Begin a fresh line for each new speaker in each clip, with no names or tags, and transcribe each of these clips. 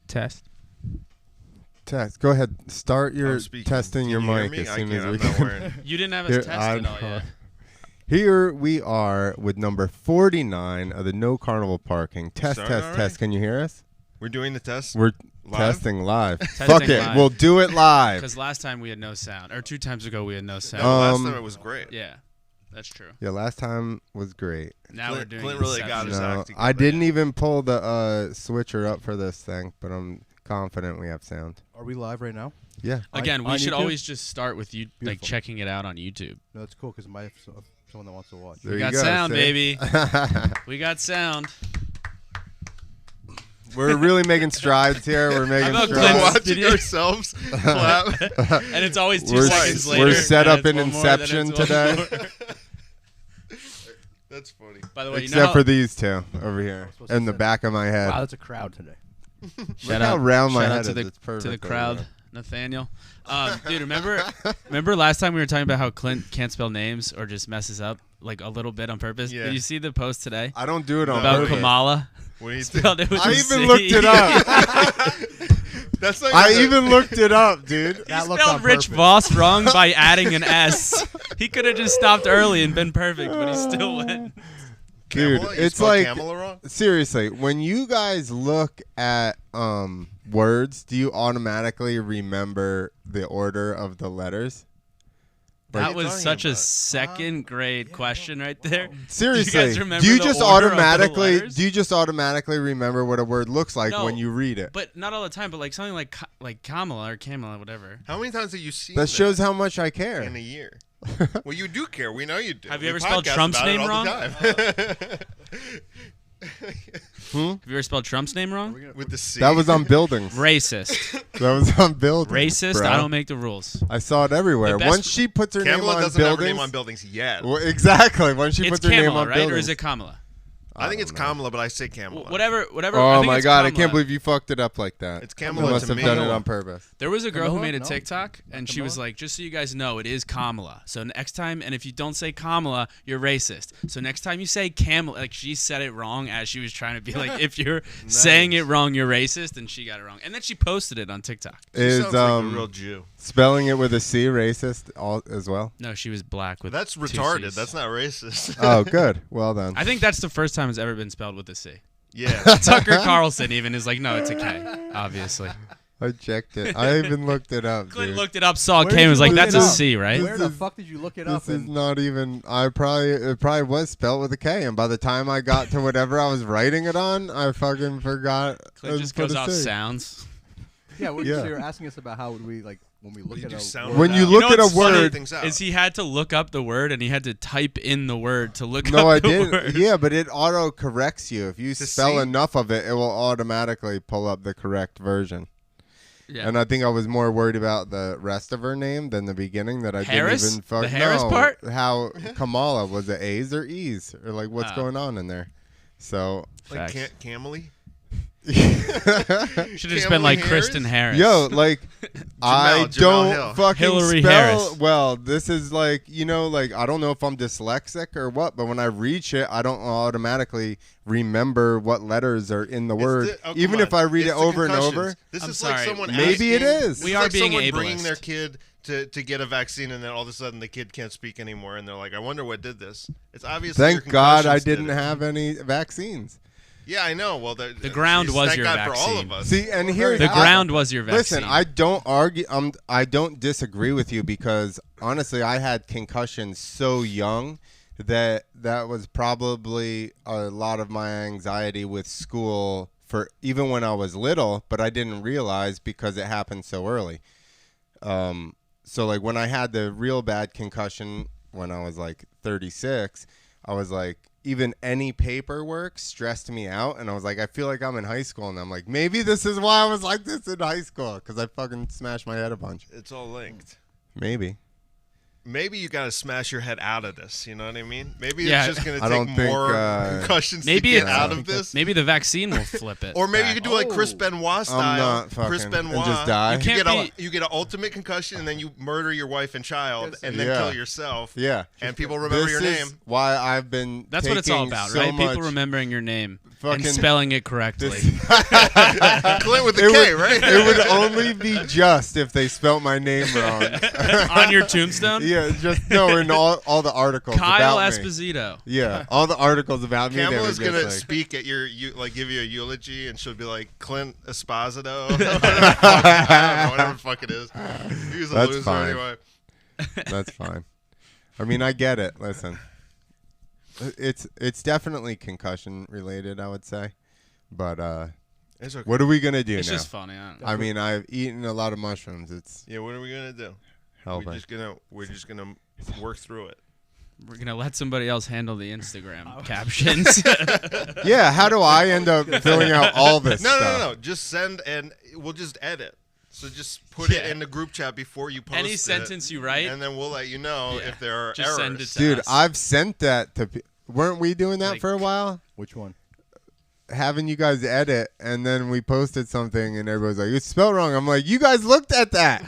Test.
Go ahead. Start your testing your mic as soon as we can.
You didn't have us tested all yet.
Here we are with number 49 of the No Carnival Parking. Test. Can you hear us?
We're doing the test?
We're
live?
testing live. Fuck it. Live. We'll do it live.
Because last time we had no sound. Or 2 times ago we had no sound.
No, last time it was great.
Yeah. That's true.
Yeah, last time was great.
Now
Clint,
we're doing
Clint really got his act together.
I didn't even pull the switcher up for this thing, but I'm confident we have sound.
Are we live right now?
Yeah.
Again, we should
YouTube?
always just start with you, like checking it out on YouTube.
No, that's cool because my someone that wants to watch.
We got sound, baby. We got sound.
We're really making strides here. We're making strides.
We're watching ourselves clap.
And it's always 2 seconds later.
We're set up in Inception today.
That's funny.
By the way,
except for these two over here in the back of my head.
Wow, that's a crowd today.
Shout out, how round my head
to
is.
To the crowd, Nathaniel. Dude, remember last time we were talking about how Clint can't spell names or just messes up like a little bit on purpose?
Yeah.
Did you see the post today?
I don't do it on
about
purpose.
Kamala.
What do you
Spelled it with
I
a
even
C.
looked it up.
That's like
I even looked it up, dude.
He spelled Rich Voss wrong by adding an S. He could have just stopped early and been perfect, but he still went.
Dude,
Kamala?
it's like
wrong?
Seriously, when you guys look at words, do you automatically remember the order of the letters?
That was such a second grade question right there.
Seriously,
do you just automatically
remember what a word looks like when you read it?
But not all the time. But like something like Kamala or Kamala, whatever.
How many times have you seen
that? Shows how much I care.
In a year. Well, you do care. We know you do.
Have you ever spelled Trump's name wrong?
Have
you ever spelled Trump's name wrong?
With the C.
That was on buildings.
Racist.
That was on buildings.
Racist.
Bro.
I don't make the rules.
I saw it everywhere. Once she puts her
Kamala
name on
doesn't have her
buildings,
name on buildings yet.
Well, exactly. Once she puts her
Kamala,
name on
right?
buildings,
Or is it Kamala?
I think it's Kamala, but I say Kamala.
Whatever.
Oh my God! I can't believe you fucked it up like that.
It's Kamala.
You must have done it on purpose.
There was a girl who made a TikTok, and she was like, "Just so you guys know, it is Kamala. So next time, and if you don't say Kamala, you're racist. So next time you say Kamala, like she said it wrong as she was trying to be like, if you're saying it wrong, you're racist, and she got it wrong. And then she posted it on TikTok.
She sounds like a real Jew.
Spelling it with a C racist as well?
No, she was black with.
That's retarded. That's not racist.
Oh, good. Well done.
I think that's the first time it's ever been spelled with a C.
Yeah.
Tucker Carlson even is like, no, it's a K, obviously.
I checked it. I even looked it up.
Clint looked it up, saw a K, and was like, that's a C, right?
Where the fuck did you look it up?
This is not even. It probably was spelled with a K, and by the time I got to whatever I was writing it on, I fucking forgot.
Clint just goes off sounds.
Yeah, so you're asking us about how would we like when we look at a word.
When you look at a word,
is he had to look up the word and he had to type in the word to look up
No, I
the
didn't.
word.
Yeah, but it auto corrects you. If you spell enough of it, it will automatically pull up the correct version. Yeah. And I think I was more worried about the rest of her name than the beginning that I didn't even fuck.
The Harris part?
How Kamala was it A's or E's or like what's going on in there? So
like Camely.
Should have just been like
Harris?
Kristen Harris.
Yo, like I don't
Hill.
fucking
Hillary
spell.
Harris.
Well, this is like like I don't know if I'm dyslexic or what, but when I read shit, I don't automatically remember what letters are in the word, even if I read it over and over.
This is like someone
maybe it is.
We are being ableist.
Bringing their kid to get a vaccine, and then all of a sudden the kid can't speak anymore, and they're like, "I wonder what did this." It's obviously.
Thank God I didn't have any vaccines.
Yeah, I know. Well, the
ground was your
vaccine.
vaccine.
For all of us.
See, and here
the ground was your vaccine.
Listen, I don't argue. I don't disagree with you because honestly, I had concussions so young that was probably a lot of my anxiety with school for even when I was little, but I didn't realize because it happened so early. So like when I had the real bad concussion when I was like 36, I was like. Even any paperwork stressed me out, and I was like, I feel like I'm in high school, and I'm like, maybe this is why I was like this in high school, because I fucking smashed my head a bunch.
It's all linked.
Maybe
you got to smash your head out of this. You know what I mean? Maybe it's just going to take more concussions to get out of this.
Maybe the vaccine will flip it.
Or maybe you could do like Chris Benoit style.
I'm not fucking,
Chris Benoit.
And just die.
You get an ultimate concussion, and then you murder your wife and child, and then kill yourself.
Yeah.
And people remember your name.
Why I've been
That's what it's all about,
so
right?
much
People remembering your name and spelling it correctly.
Clint with a K, right?
It would only be just if they spelt my name wrong.
On your tombstone?
Yeah, in all the articles
Kyle
about
Esposito.
Me. Yeah, all the articles about me.
Kamala's going to speak at your, give you a eulogy, and she'll be like, Clint Esposito. Whatever the fuck it is. He was a loser anyway.
That's fine. I mean, I get it. Listen. It's definitely concussion related, I would say, but
it's okay.
What are we gonna do now?
It's just funny.
I mean, I've eaten a lot of mushrooms.
What are we gonna do? We're just gonna work through it.
We're gonna let somebody else handle the Instagram captions.
Yeah, how do I end up filling out all this?
No. Just send and we'll just edit. So just put it in the group chat before you post
any sentence you write,
and then we'll let you know if there are errors.
Send it to
Dude,
us.
I've sent that to. Weren't we doing that for a while?
Which one?
Having you guys edit, and then we posted something, and everybody's like, "It's spelled wrong." I'm like, "You guys looked at that.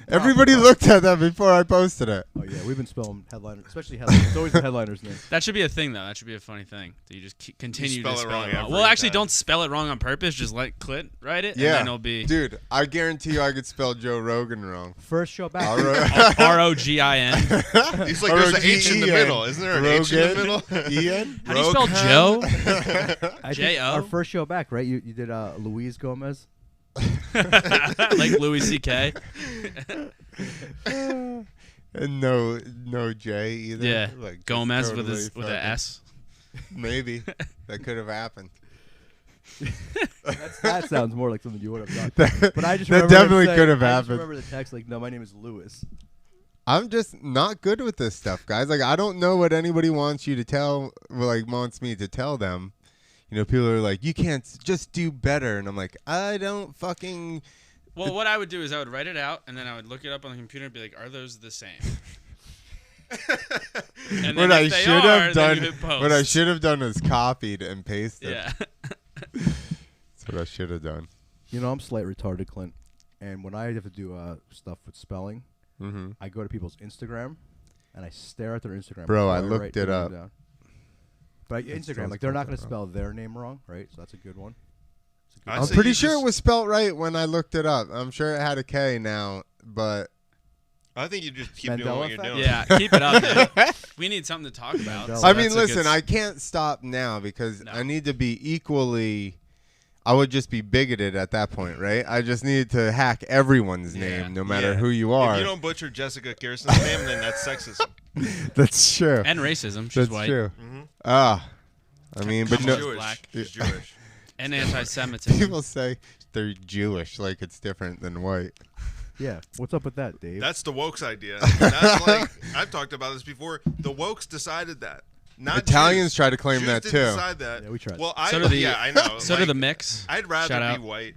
Everybody looked at that before I posted it."
Oh yeah, we've been spelling headliners, especially headliners. It's always the headliner's name.
That should be a thing, though. That should be a funny thing. That you just continue to spell it wrong.
Well,
actually, don't spell it wrong on purpose. Just let Clint write it,
Yeah,
and then it'll be.
Dude, I guarantee you, I could spell Joe Rogan wrong.
First show back.
Rogin.
He's like, there's an H in the middle. Isn't there an H in the middle?
Ian?
How do you spell Joe?
J-O? Our first show back, right? You did Luis Gomez.
Like Louis C.K.
And no J either.
Yeah,
like
Gomez
totally
with an S.
Maybe that could have happened.
That sounds more like something you would have done. But I just
that definitely could have happened.
I just remember the text like, "No, my name is Louis."
I'm just not good with this stuff, guys. Like, I don't know what anybody wants you to tell. Wants me to tell them. You know, people are like, "You can't just do better," and I'm like, "I don't fucking."
Well, what I would do is I would write it out, and then I would look it up on the computer and be like, "Are those the same?" And
what I should have done is copied and pasted.
Yeah.
That's what I should have done.
You know, I'm slightly retarded, Clint, and when I have to do stuff with spelling, I go to people's Instagram and I stare at their Instagram.
Bro, I looked it up.
But Instagram, like, they're not going to spell their name wrong, right? So that's a good one.
I'm pretty sure it was spelt right when I looked it up. I'm sure it had a K now, but
I think you just keep doing what you're doing.
Yeah, keep it up, man. We need something to talk about.
So I mean, listen, I can't stop now because I need to be equally. I would just be bigoted at that point, right? I just needed to hack everyone's name, no matter who you are.
If you don't butcher Jessica Kirsten's name, then that's sexism.
That's true.
And racism. She's white.
That's true. I mean, but no.
Jewish.
Black.
She's Jewish.
And anti-Semitism.
People say they're Jewish, like it's different than white.
Yeah, what's up with that, Dave?
That's the woke's idea. That's like, I've talked about this before. The wokes decided that. Not
Italians
Jews.
try to claim
Jews
that
didn't
too.
Decide that.
Yeah, we tried.
Well,
I know. So do the mix.
I'd rather be white.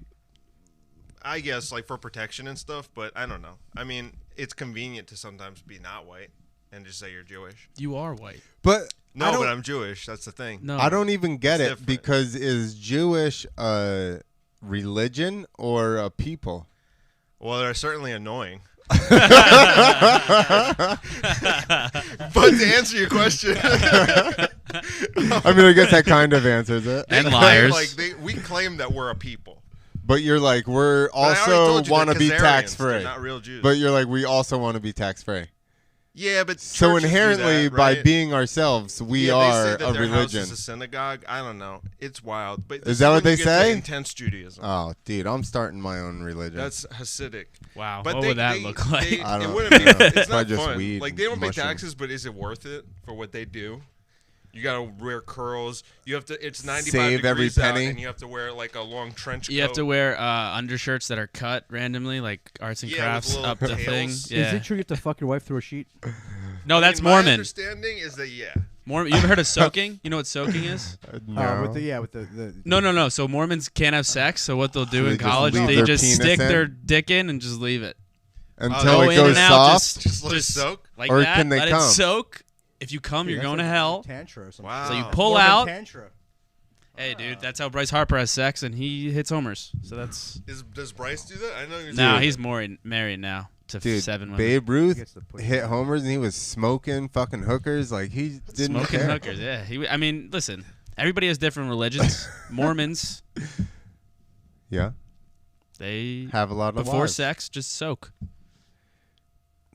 I guess, like, for protection and stuff, but I don't know. I mean, it's convenient to sometimes be not white and just say you're Jewish.
You are white.
But
but I'm Jewish. That's the thing.
No,
I don't even get it
different.
because is Jewish a religion or a people?
Well, they're certainly annoying. But to answer your question,
I mean, I guess that kind of answers it.
And liars.
We claim that we're a people.
But you're like, we're also want to be tax free.
Not real Jews.
But you're like, we also want to be tax free.
Yeah, but
so inherently,
that, right?
by being ourselves, we are
they say that
a
their
religion.
House is a synagogue. I don't know. It's wild. But
is that what they say?
Intense Judaism.
Oh, dude, I'm starting my own religion.
That's Hasidic.
Wow.
But
what would that look like?
I don't
it wouldn't
know.
be. It's not
just
fun.
weed,
like, they don't pay
mushrooms.
taxes, but is it worth it for what they do? You gotta wear curls. You have to. It's 95
Save every
degrees out,
penny.
and you have to wear like a long trench coat.
You have to wear undershirts that are cut randomly, like arts and crafts
with
up the
tails.
thing. Yeah.
Is it true you have to fuck your wife through a sheet?
No, that's
My
Mormon.
understanding is that
Mormon. You ever heard of soaking? You know what soaking is?
No.
With the
No. So Mormons can't have sex. So what they'll do
So
in
they just
college,
leave
they
their
just
penis
stick
in?
their dick in and just leave it.
Until
Go
it
in
goes
and out,
soft.
Just let it soak?
like
Or
that.
can they
let
come?
it soak. If you come, you're going to hell.
Tantra or something.
Wow.
So you pull
Mormon
out.
Tantra.
Hey, dude, that's how Bryce Harper has sex, and he hits homers. So that's.
Does Bryce do that? I know.
No, he's married now to
Dude,
7 women.
Babe Ruth
Gets to put
hit
it
homers and he was smoking fucking hookers like he didn't
Smoking
care.
hookers, yeah. I mean, listen, everybody has different religions. Mormons,
Yeah.
They
have a lot of
before
wives.
sex just soak.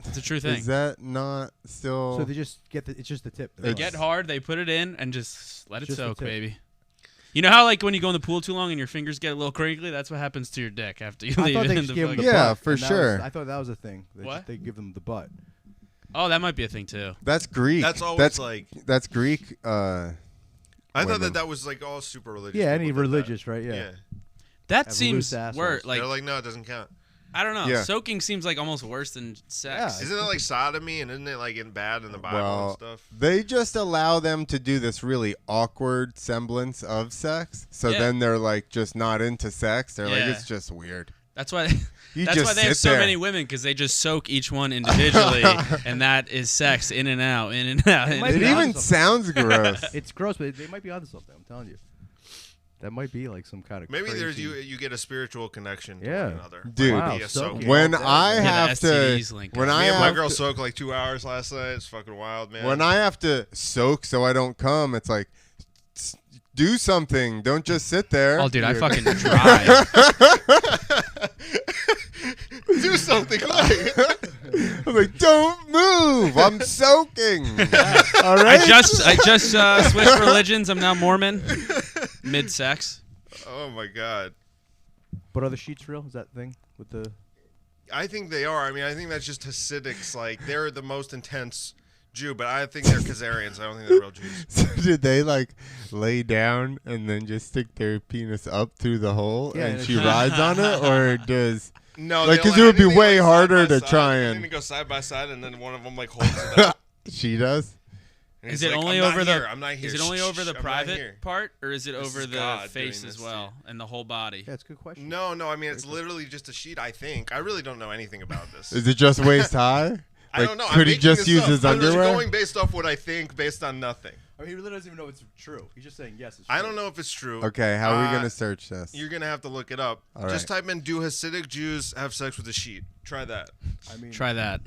It's a true thing.
Is that not still?
So they just get it's just the tip.
They get hard, they put it in, and just let it
Just the
soak,
tip.
baby. You know how like when you go in the pool too long and your fingers get a little crinkly? That's what happens to your dick after you
I
leave
thought
it
they
in
just
the
gave them
fucking.
the
Yeah,
butt,
for
and that
sure.
I thought that was a thing.
What?
They give them the butt.
Oh, that might be a thing too.
That's Greek.
That's always like.
That's Greek.
I thought
women.
that was like all super religious.
Yeah,
people
any
did that.
religious, right? Yeah.
Yeah.
That
Have
seems
loose assholes.
worse.
They're
Like
like, no, it doesn't count.
I don't know.
Yeah.
Soaking seems like almost worse than sex.
Yeah.
Isn't it like sodomy and isn't it like bad in the Bible and
Well,
stuff?
they just allow them to do this really awkward semblance of sex. So
Yeah.
then they're like just not into sex. They're like,
Yeah.
it's just weird.
That's why.
You
That's
just
why they have
sit
so
there.
many women because they just soak each one individually, and that is sex in and out, in and out.
It
in
might
It
and
be
out.
even
onto
sounds gross.
It's gross, but they might be onto something. I'm telling you. That might be like some kind of
Maybe there's
crazy-
you get a spiritual connection to
Yeah.
one another.
Dude.
Wow,
Via
soaking.
soaking.
When
all day,
I
man.
Yeah,
have
the
to,
STDs link
when
up.
I
Me and my
have
girl
to,
soaked like 2 hours last night. It's fucking wild, man.
when I have to soak so I don't come, it's like, do something. Don't just sit there.
Oh, dude, I
Dude.
fucking drive.
do something quick.
I'm like, don't move. I'm soaking. All right.
I just switched religions. I'm now Mormon. Mid sex.
Oh my god.
But are the sheets real? Is that thing with the?
I think they are. I mean, I think that's just Hasidics. Like they're the most intense Jew, but I think they're Khazarians. I don't think they're real Jews.
So did they like lay down and then just stick their penis up through the hole
Yeah,
and
and
she
it's-
rides on it, or does?
No,
Like,
they'll-
'cause it would
I
be
think they,
way
like,
harder
side by
to
side.
try
I
and-
think they go side by side, and then one of them like holds it up.
She does.
And
Is
he's
it
like,
only
"I'm not
over
here.
the?
I'm not here.
Is it only
Shh,
over
shh,
the
I'm not
private
here."
part, or is it
This
over
is
the
God
face
doing
as
this
well and the whole body?
Yeah, it's a good question.
No, I mean it's literally just a sheet. I think. I really don't know anything about this.
Is it just waist high?
I
Like,
don't know.
Could
I'm
he
making
just
this
use
up.
his
I'm just
underwear?
going based off what I think, based on nothing.
I mean, he really doesn't even know it's true. He's just saying yes. It's true.
I don't know if it's true.
Okay, how are we
Uh,
gonna search this?
You're gonna have to look it up.
All
Just
right.
type in "Do Hasidic Jews have sex with a sheet?" Try that,
I mean,
Try that.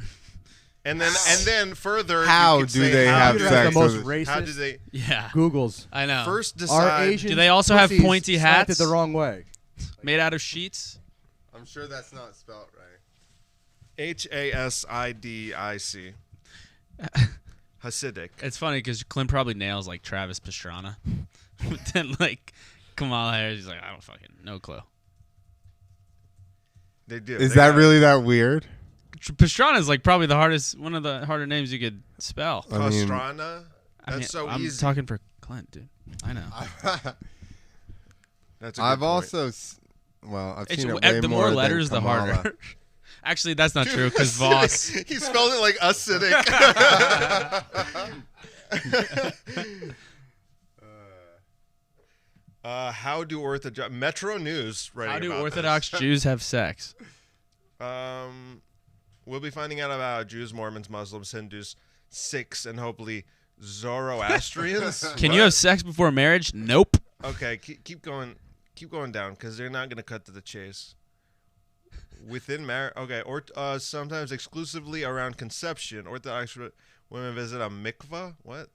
and then further. you
How
can
do
say
they
how
have
do
Computer has
sex
the most
with-
racist
How do they
Yeah,
Googles.
I know.
first
Are
decide?
Asian
Do they also have
pussies
pointy
slanted
hats?
the wrong way?
Made out of sheets.
I'm sure that's not spelled right.
Hasidic. Hasidic.
It's funny because Clint probably nails like Travis Pastrana, but then like Kamala Harris, he's like, I don't fucking no clue.
They do.
Is
They
that
got-
really that weird?
Pastrana is like probably one of the harder names you could spell.
I mean-
Pastrana?
I mean,
That's so
I'm
easy.
talking for Clint, dude. I know.
That's a good
I've
point.
also, well, I've
It's,
seen it way
the
more
more
than
letters, the
Kamala.
harder. Actually, that's not true because
Acidic.
Voss.
He spelled it like acidic. How do Orthodox Metro News writing
How do
about
Orthodox
this.
Jews have sex?
We'll be finding out about Jews, Mormons, Muslims, Hindus, Sikhs, and hopefully Zoroastrians.
Can you have sex before marriage? Nope.
Okay, keep going down because they're not going to cut to the chase. Within marriage, okay, or sometimes exclusively around conception, Orthodox women visit a mikvah. What?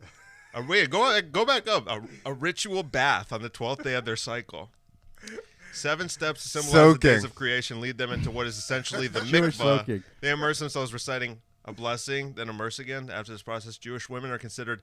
Wait, go back up. A ritual bath on the 12th day of their cycle. 7 steps to symbolize the days
Soaking.
of creation lead them into what is essentially the
Jewish
mikvah.
soaking.
They immerse themselves reciting a blessing, then immerse again. After this process, Jewish women are considered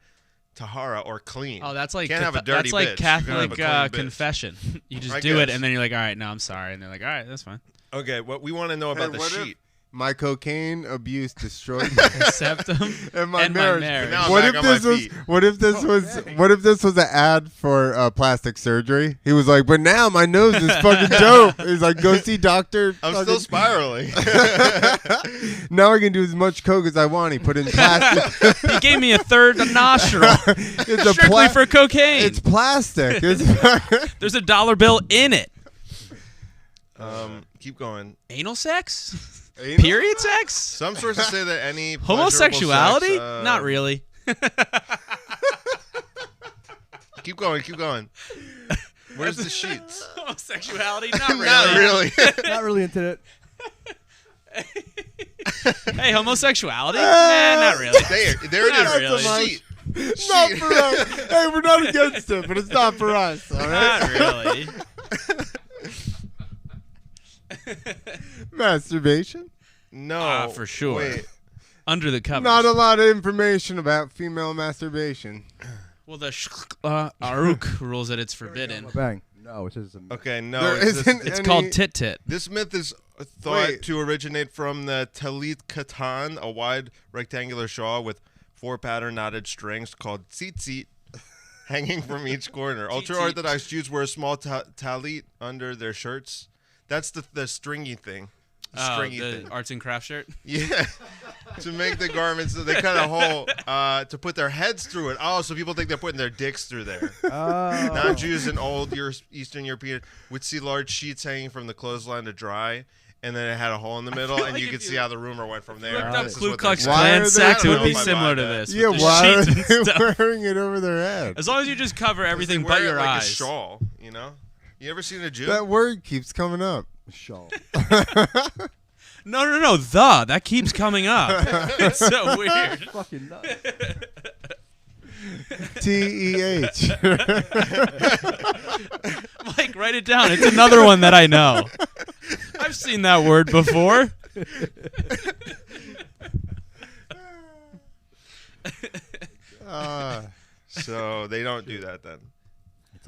tahara or clean.
Oh, that's like
Can't have a dirty
that's like
bitch. You gotta have a
Catholic
clean bitch.
confession. You just
I
do it,
guess.
and then you're like, all right, no, I'm sorry, and they're like, all right, that's fine.
Okay, what we want to know about the
what if
sheet.
my cocaine abuse destroyed my
Septum
and my
and my
marriage.
marriage.
Now I'm
What
back
if
on
this
my
was?
feet.
What if this was? What if this was an ad for plastic surgery? He was like, "But now my nose is fucking dope." He's like, "Go see doctor."
I'm
fucking-
still spiraling.
Now I can do as much coke as I want. He put in plastic.
He gave me a third nostril,
It's a
strictly for cocaine.
It's plastic. It's
There's a dollar bill in it.
Keep going.
Anal sex?
Anal?
Period sex?
Some sources say that any
Homosexuality?
pleasurable sex,
Not really.
Keep going. Where's the sheets?
Homosexuality? Not really.
Not really.
Not really into it.
Hey, homosexuality? Nah, not really.
There it
Not
is.
really.
Sheet.
not for us. Hey, we're not against it, but it's not for us. All right.
Not really.
Masturbation?
No,
for sure.
Wait,
Under the covers.
Not a lot of information about female masturbation.
Well, the Aruk rules that it's forbidden.
Bang. No, it says
okay, no.
There
It's
isn't
It's
any-
called tit.
This myth is thought
Wait.
to originate from the talit katan, a wide rectangular shawl with 4 pattern knotted strings called tzitzit hanging from each corner. Ultra-Orthodox Jews wear a small talit under their shirts. That's the stringy thing. Stringy
the
thing.
arts and crafts shirt.
Yeah. To make the garments, so they cut a hole to put their heads through it. Oh, so people think they're putting their dicks through there. Non-Jews and old Eastern European would see large sheets hanging from the clothesline to dry, and then it had a hole in the middle, and
like
you
if
could
you
see how the rumor went from there.
Looked up
This is
Ku
what
Klux
they're-
Why
Klan
are they-
sex, it
I
would
don't
be
know if I
similar
buy
to
that.
this.
Yeah,
with the
why are
sheets and
they
stuff.
wearing it over their head?
As long as you just cover everything
They
but
wear
your
it like
eyes.
a shawl, you know? You ever seen a Jew?
That word keeps coming up.
shawl.
No. That keeps coming up. It's so weird.
Fucking nuts.
TEH.
Mike, write it down. It's another one that I know. I've seen that word before.
So they don't do that then.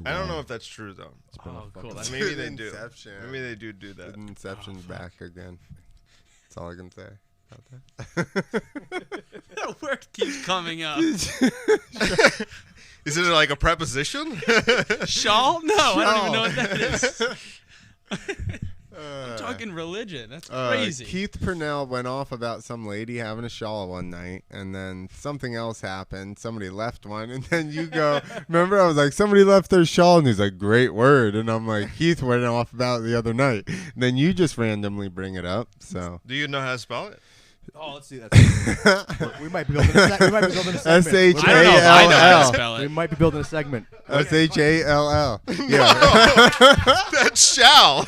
I don't know if that's true though.
Oh, cool. That's
Maybe they do.
Inception.
Maybe they do that.
Inception's back again. That's all I can say about that.
that word keeps coming up.
Is it like a preposition?
Shawl? No, I don't even know what that is.
Uh,
Talking religion. That's crazy.
Keith Purnell went off about some lady having a shawl one night, and then something else happened. Somebody left one, and then you go, remember, I was like, somebody left their shawl, and he's like, great word. And I'm like, Keith went off about it the other night. And then you just randomly bring it up. So
Do you know how to spell it?
Oh, let's see that. We might be building a segment.
I don't know if I know how to spell
We
it.
might be building a segment.
SHALL. Yeah.
That's shall.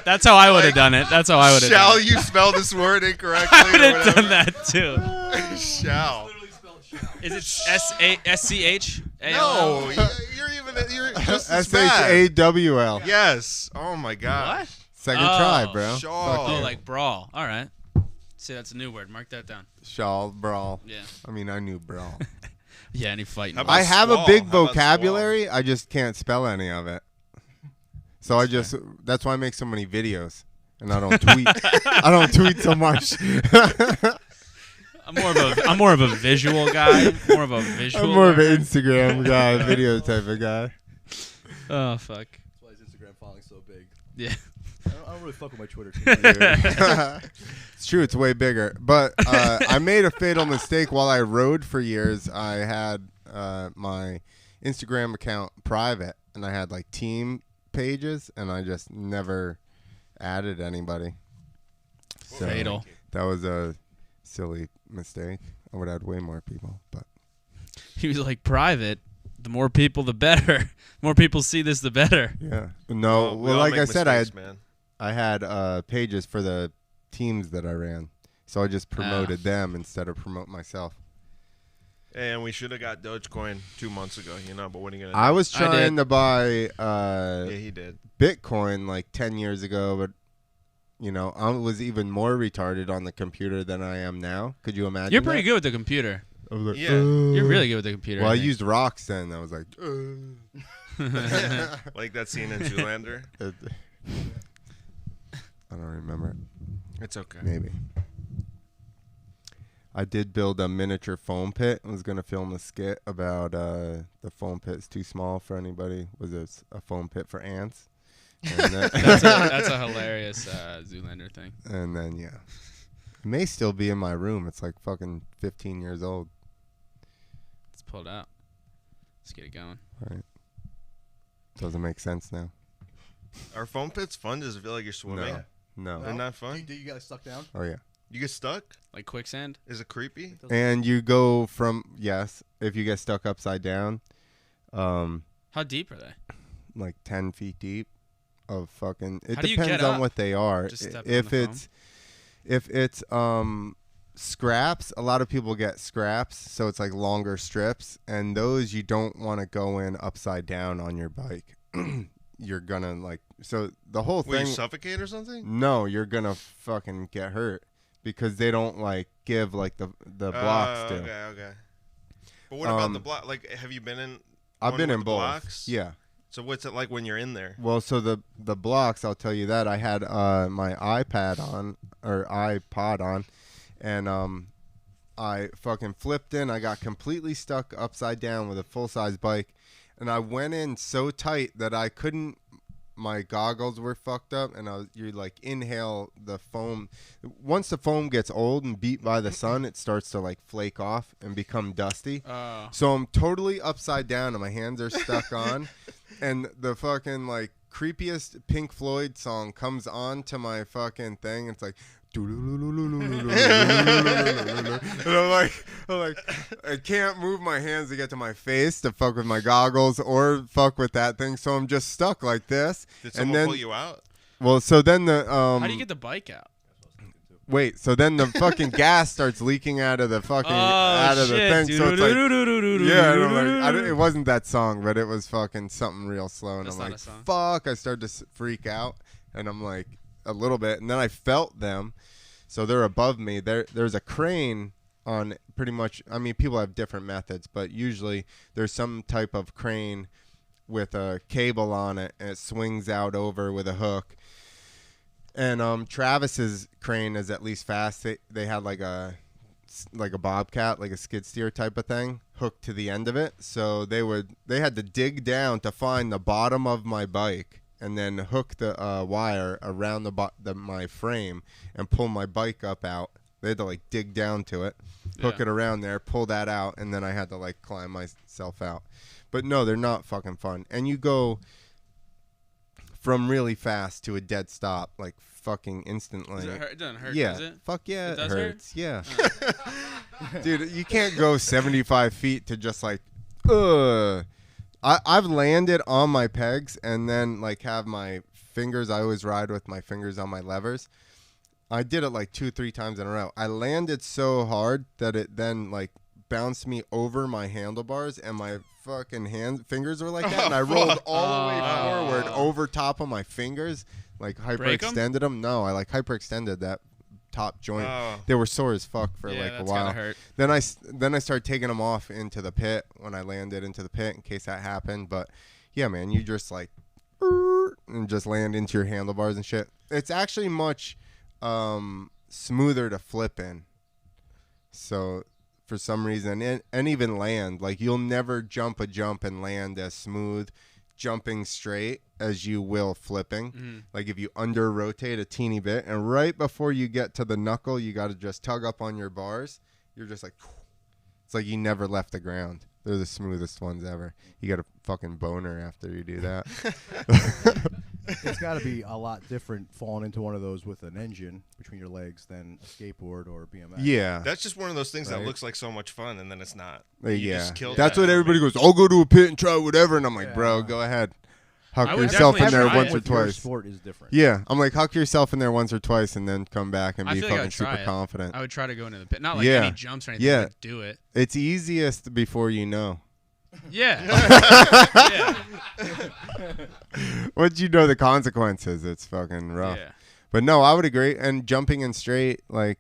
That's how I would have done it. That's how I would have
Shall
done it.
you spell this word incorrectly?
I would
or
have
whatever?
done that too.
Shall.
Is it SCH?
No, you're just as bad.
SHAWL.
Yes. Oh my God.
What?
Second
Oh.
try, bro.
Shawl.
Oh, like brawl. All right. See, that's a new word. Mark that down.
Shawl, brawl.
Yeah.
I mean, I knew brawl.
Yeah, any fighting.
How about
I have
squall?
a big
How about
vocabulary. I just can't spell any of it. So that's why I make so many videos. And I don't tweet. I don't tweet so much.
I'm more of a visual guy. More of a visual.
I'm more of an
learner.
Instagram guy, video type of guy.
Oh fuck.
That's why his Instagram following's so big.
Yeah.
I don't really fuck with my Twitter too.
It's true, it's way bigger. But I made a fatal mistake while I rode for years. I had my Instagram account private, and I had like team pages, and I just never added anybody. So
Fatal.
that was a silly mistake. I would add way more people, but
He was like private. The more people, the better. More people see this, the better.
yeah. No,
We
well,
all
like
make
I said,
mistakes, man.
I had pages for the teams that I ran, so I just promoted them instead of promote myself.
And we should have got Dogecoin 2 months ago, but what are you gonna do?
I was
I
trying
did.
to buy
Yeah, he did.
Bitcoin like 10 years ago, but I was even more retarded on the computer than I am now. Could you imagine?
You're pretty good with the computer.
I was like,
Yeah.
You're really good with the computer.
Well, I
think.
used rocks then. I was like,
Like that scene in Zoolander.
I don't remember it.
It's okay.
Maybe. I did build a miniature foam pit. I was going to film a skit about the foam pit's too small for anybody. Was a foam pit for ants. And then,
that's a hilarious Zoolander thing.
and then, yeah. It may still be in my room. It's like fucking 15 years old.
Let's pull it out. Let's get it going.
Right. Doesn't make sense now.
Are foam pits fun? Does it feel like you're swimming?
No.
They're not fun?
Do you get stuck down?
Oh, yeah.
You get stuck?
Like quicksand.
Is it creepy?
And you go from, yes, if you get stuck upside down,
How deep are they?
like 10 feet deep of fucking, it
How do you get
depends on
up?
what they are.
Just step on
If
the
it's scraps, a lot of people get scraps, so it's like longer strips, and those you don't want to go in upside down on your bike. you're gonna like. So the whole
Will you
thing.
suffocate or something?
No, you're gonna fucking get hurt because they don't like give like the blocks do.
Okay. But what about the block? Like, have you been in?
I've been in
the
both.
blocks?
Yeah.
So what's it like when you're in there?
Well, so the blocks, I'll tell you that I had my iPod on, and I fucking flipped in. I got completely stuck upside down with a full size bike, and I went in so tight that I couldn't. My goggles were fucked up, and you like inhale the foam. Once the foam gets old and beat by the sun, it starts to like flake off and become dusty. So I'm totally upside down, and my hands are stuck on. And the fucking like creepiest Pink Floyd song comes on to my fucking thing. It's like, and I'm like, I can't move my hands to get to my face to fuck with my goggles or fuck with that thing. So I'm just stuck like this.
Did someone pull you out?
Well, so then the
how do you get the bike out?
Wait, so then the fucking gas starts leaking out of the fucking the thing. So it's like, yeah, and I'm like, it wasn't that song, but it was fucking something real slow, and I'm like, fuck. I started to freak out, and I'm like, a little bit, and then I felt them, so they're above me. There's a crane on pretty much. I mean, people have different methods, but usually there's some type of crane with a cable on it, and it swings out over with a hook. And Travis's crane is at least fast. They had like a bobcat, like a skid steer type of thing, hooked to the end of it. So they had to dig down to find the bottom of my bike and then hook the wire around my frame and pull my bike up out. They had to like dig down to it, hook it around there, pull that out, and then I had to like climb myself out. But no, they're not fucking fun. And you go from really fast to a dead stop, like fucking instantly.
Does it hurt? It doesn't hurt,
yeah.
does it?
Fuck yeah,
it
hurts.
Hurt?
Yeah. Dude, you can't go 75 feet to just like, ugh. I've landed on my pegs and then like have my fingers. I always ride with my fingers on my levers. I did it like 2-3 times in a row. I landed so hard that it then like bounced me over my handlebars, and my fucking fingers were like that, and I rolled all the way forward over top of my fingers, like hyperextended them. No, I like hyperextended that top joint. They were sore as fuck for like a while.
Hurt.
Then I started taking them off into the pit when I landed into the pit in case that happened. But yeah, man, you just like and just land into your handlebars and shit. It's actually much smoother to flip in. So for some reason, and even land, like you'll never jump a jump and land as smooth jumping straight as you will flipping. Mm-hmm. Like if you under rotate a teeny bit, and right before you get to the knuckle, you got to just tug up on your bars. You're just like, it's like you never left the ground. They're the smoothest ones ever. You got a fucking boner after you do that.
It's got to be a lot different falling into one of those with an engine between your legs than a skateboard or a BMX.
Yeah.
That's just one of those things that looks like so much fun, and then it's not.
Yeah. That's what everybody goes, I'll go to a pit and try whatever. And I'm like, bro, go ahead. Huck yourself in there once or twice.
Sport is different.
Yeah. I'm like, huck yourself in there once or twice and then come back and be fucking super confident.
I would try to go into the pit. Not like any jumps or anything.
Yeah.
But do it.
It's easiest before you know.
Yeah.
Once you know the consequences, it's fucking rough. Yeah. But no, I would agree. And jumping in straight, like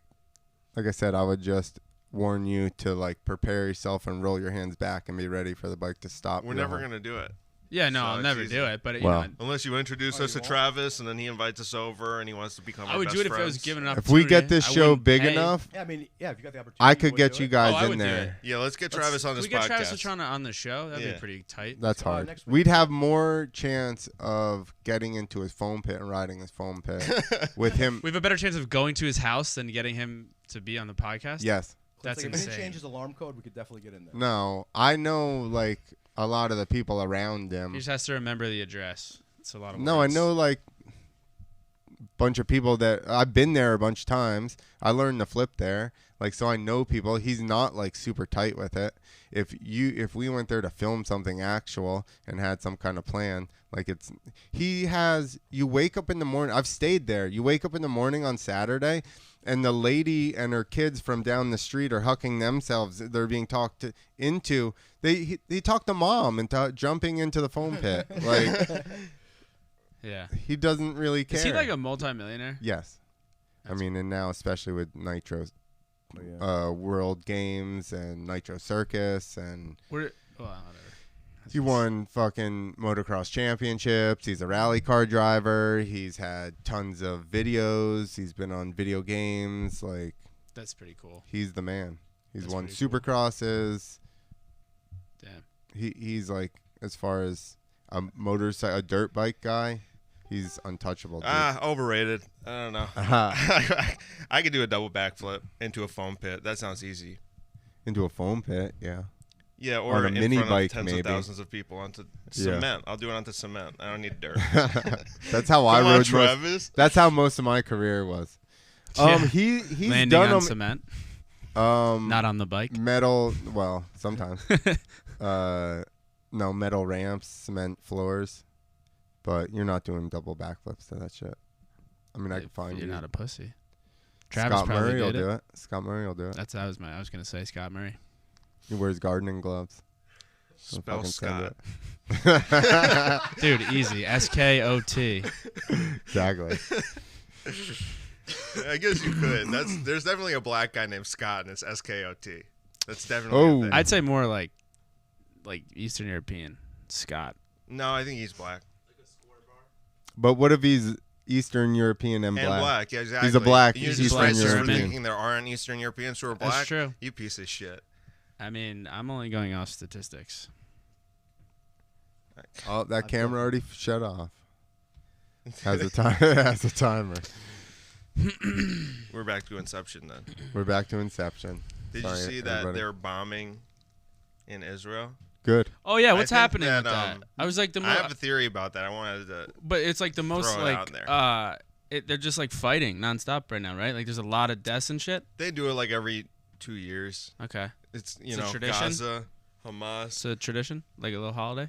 I said, I would just warn you to like prepare yourself and roll your hands back and be ready for the bike to stop.
We're never gonna do it.
Yeah, no, I'll never do it. But you know,
unless you introduce us to Travis and then he invites us over and he wants to become our best friends.
I would do it if I was given enough.
If we get this show big enough,
yeah, I mean, yeah, if you got the opportunity,
I could get you guys in there.
Yeah, let's get Travis on this podcast.
Can we get Travis on the show? That'd be pretty tight.
That's hard. We'd have more chance of getting into his foam pit and riding his foam pit with him.
We have a better chance of going to his house than getting him to be on the podcast.
Yes.
That's insane.
If he changes alarm code, we could definitely get in there.
No, I know like a lot of the people around him.
He just has to remember the address. It's a lot of words.
No, I know like a bunch of people that I've been there a bunch of times. I learned to flip there. Like, so I know people. He's not like super tight with it. If we went there to film something actual and had some kind of plan, like you wake up in the morning. I've stayed there. You wake up in the morning on Saturday, and the lady and her kids from down the street are hucking themselves. They're being talked into. They talk to mom into jumping into the foam pit. Like,
Yeah.
He doesn't really care.
Is he like a multimillionaire?
Yes. I mean, and now especially with Nitro World Games and Nitro Circus and
Whatever.
he won fucking motocross championships. He's a rally car driver. He's had tons of videos. He's been on video games. Like,
that's pretty cool.
he's the man. He's
That's
won
pretty cool.
supercrosses.
Damn.
He's like, as far as a dirt bike guy, he's untouchable. Dude.
Overrated. I don't know. I could do a double backflip into a foam pit. That sounds easy.
Into a foam pit, yeah.
Yeah, or
on a
in
mini
front
bike,
of tens
maybe.
of thousands of people onto cement. I'll do it onto cement. I don't need dirt.
That's how I
Come on,
rode.
Travis.
That's how most of my career was.
Yeah.
He's
Landing
done
on cement, not on the bike.
metal. Well, sometimes. No, metal ramps, cement floors, but you're not doing double backflips to that shit. I mean, I can find
You're
you.
not a pussy. Travis
Scott
probably
Murray will
did
do it. Scott Murray will do it.
That's I was gonna say Scott Murray.
He wears gardening gloves.
Spell
Fucking send
Scott.
it.
Dude, easy. SKOT.
Exactly.
I guess you could. There's definitely a black guy named Scott, and it's SKOT. That's definitely a thing.
I'd say more like Eastern European. Scott.
No, I think he's black.
But what if he's Eastern European and black?
Yeah, exactly.
He's a black
You're
Eastern
just racist for
European.
thinking there aren't Eastern Europeans who are black.
That's true.
You piece of shit.
I mean, I'm only going off statistics.
Oh, that camera already shut off. Has a time. Has a timer.
We're back to Inception then.
We're back to Inception.
Did
Sorry,
you see that
everybody.
they're bombing in Israel?
Good.
Oh yeah,
I
what's
think
happening
that,
with that? I was like the
I
most,
have a theory about that. I wanted to.
but it's like the most
throw it out
like they're just like fighting nonstop right now, right? Like there's a lot of deaths and shit.
They do it like every 2 years.
Okay,
It's
It's a tradition?
Gaza, Hamas.
it's a tradition, like a little holiday.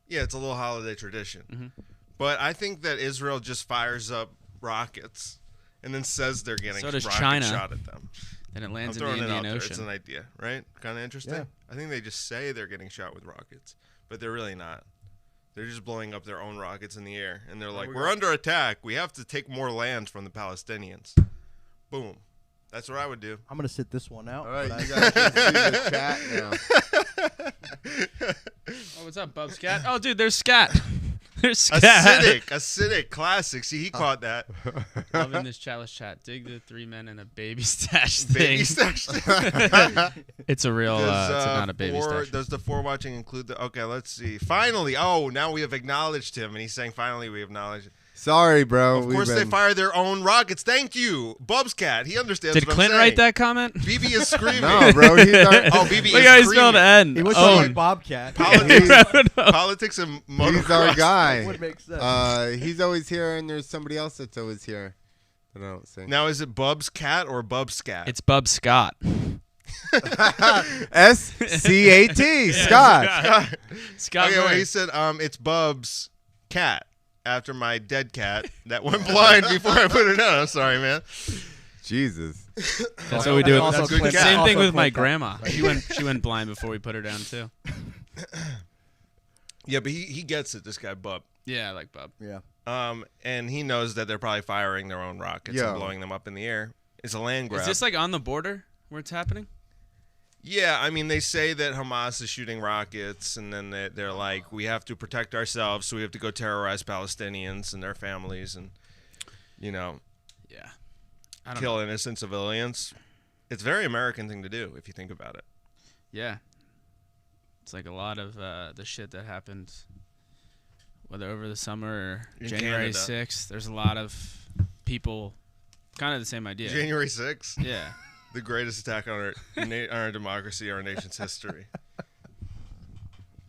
Yeah, it's a little holiday tradition.
Mhm.
But I think that Israel just fires up rockets and then says they're getting
So does
rockets
China.
shot at them.
And it
I'm
lands in the
throwing it out
Indian
there. It's an
Ocean.
idea, right? Kind of interesting.
Yeah.
I think they just say they're getting shot with rockets, but they're really not. They're just blowing up their own rockets in the air, and they're like, "We're under attack. We have to take more land from the Palestinians." Boom. That's what I would do.
I'm gonna sit this one out.
All right,
but
you
I-
guys can see the chat now.
Oh, what's up, Bub Scat? Oh, dude, there's Scat. There's Scat.
Acidic, classic. See, he caught that.
Loving this chat. Let's chat. Dig the 3 men and a baby stash thing.
Baby stash.
It's a real. It's not a baby stash.
Does the 4 watching include the? Okay, let's see. Finally, oh, now we have acknowledged him, and he's saying, "Finally, we acknowledge."
Sorry, bro.
Of course, they fire their own rockets. Thank you, Bub's cat. He understands.
Did
what
Clint
I'm
write
saying.
that comment?
BB is screaming.
No, bro. He's our,
Oh, BB
Look
is
how he
screaming.
spelled N.
He was
Own.
like Bobcat.
Politics and motocross.
he's our guy.
Would make sense.
He's always here, and there's somebody else that's always here that I don't see.
Now, is it Bub's cat or Bub's scat?
It's Bub Scott.
SCAT, Scott.
Scott.
Okay, well,
Murray.
he said it's Bub's cat after my dead cat that went blind before I put it on. I'm sorry, man.
Jesus.
That's what we do.
Also
That's good
Clint-
cat.
Same thing
also
with my
Clint-
grandma. She went blind before we put her down too.
Yeah, but he gets it. This guy Bub.
Yeah, I like Bub.
Yeah.
And he knows that they're probably firing their own rockets
Yeah.
and blowing them up in the air. It's a land grab.
Is this like on the border where it's happening?
Yeah, I mean, they say that Hamas is shooting rockets, and then they're like, we have to protect ourselves, so we have to go terrorize Palestinians and their families and,
Yeah. I don't
kill
know.
innocent civilians. It's a very American thing to do, if you think about it.
Yeah. It's like a lot of the shit that happened, whether over the summer or
In
January
Canada.
6th. There's a lot of people, kind of the same idea.
January 6th,
Yeah.
the greatest attack on our democracy, our nation's history.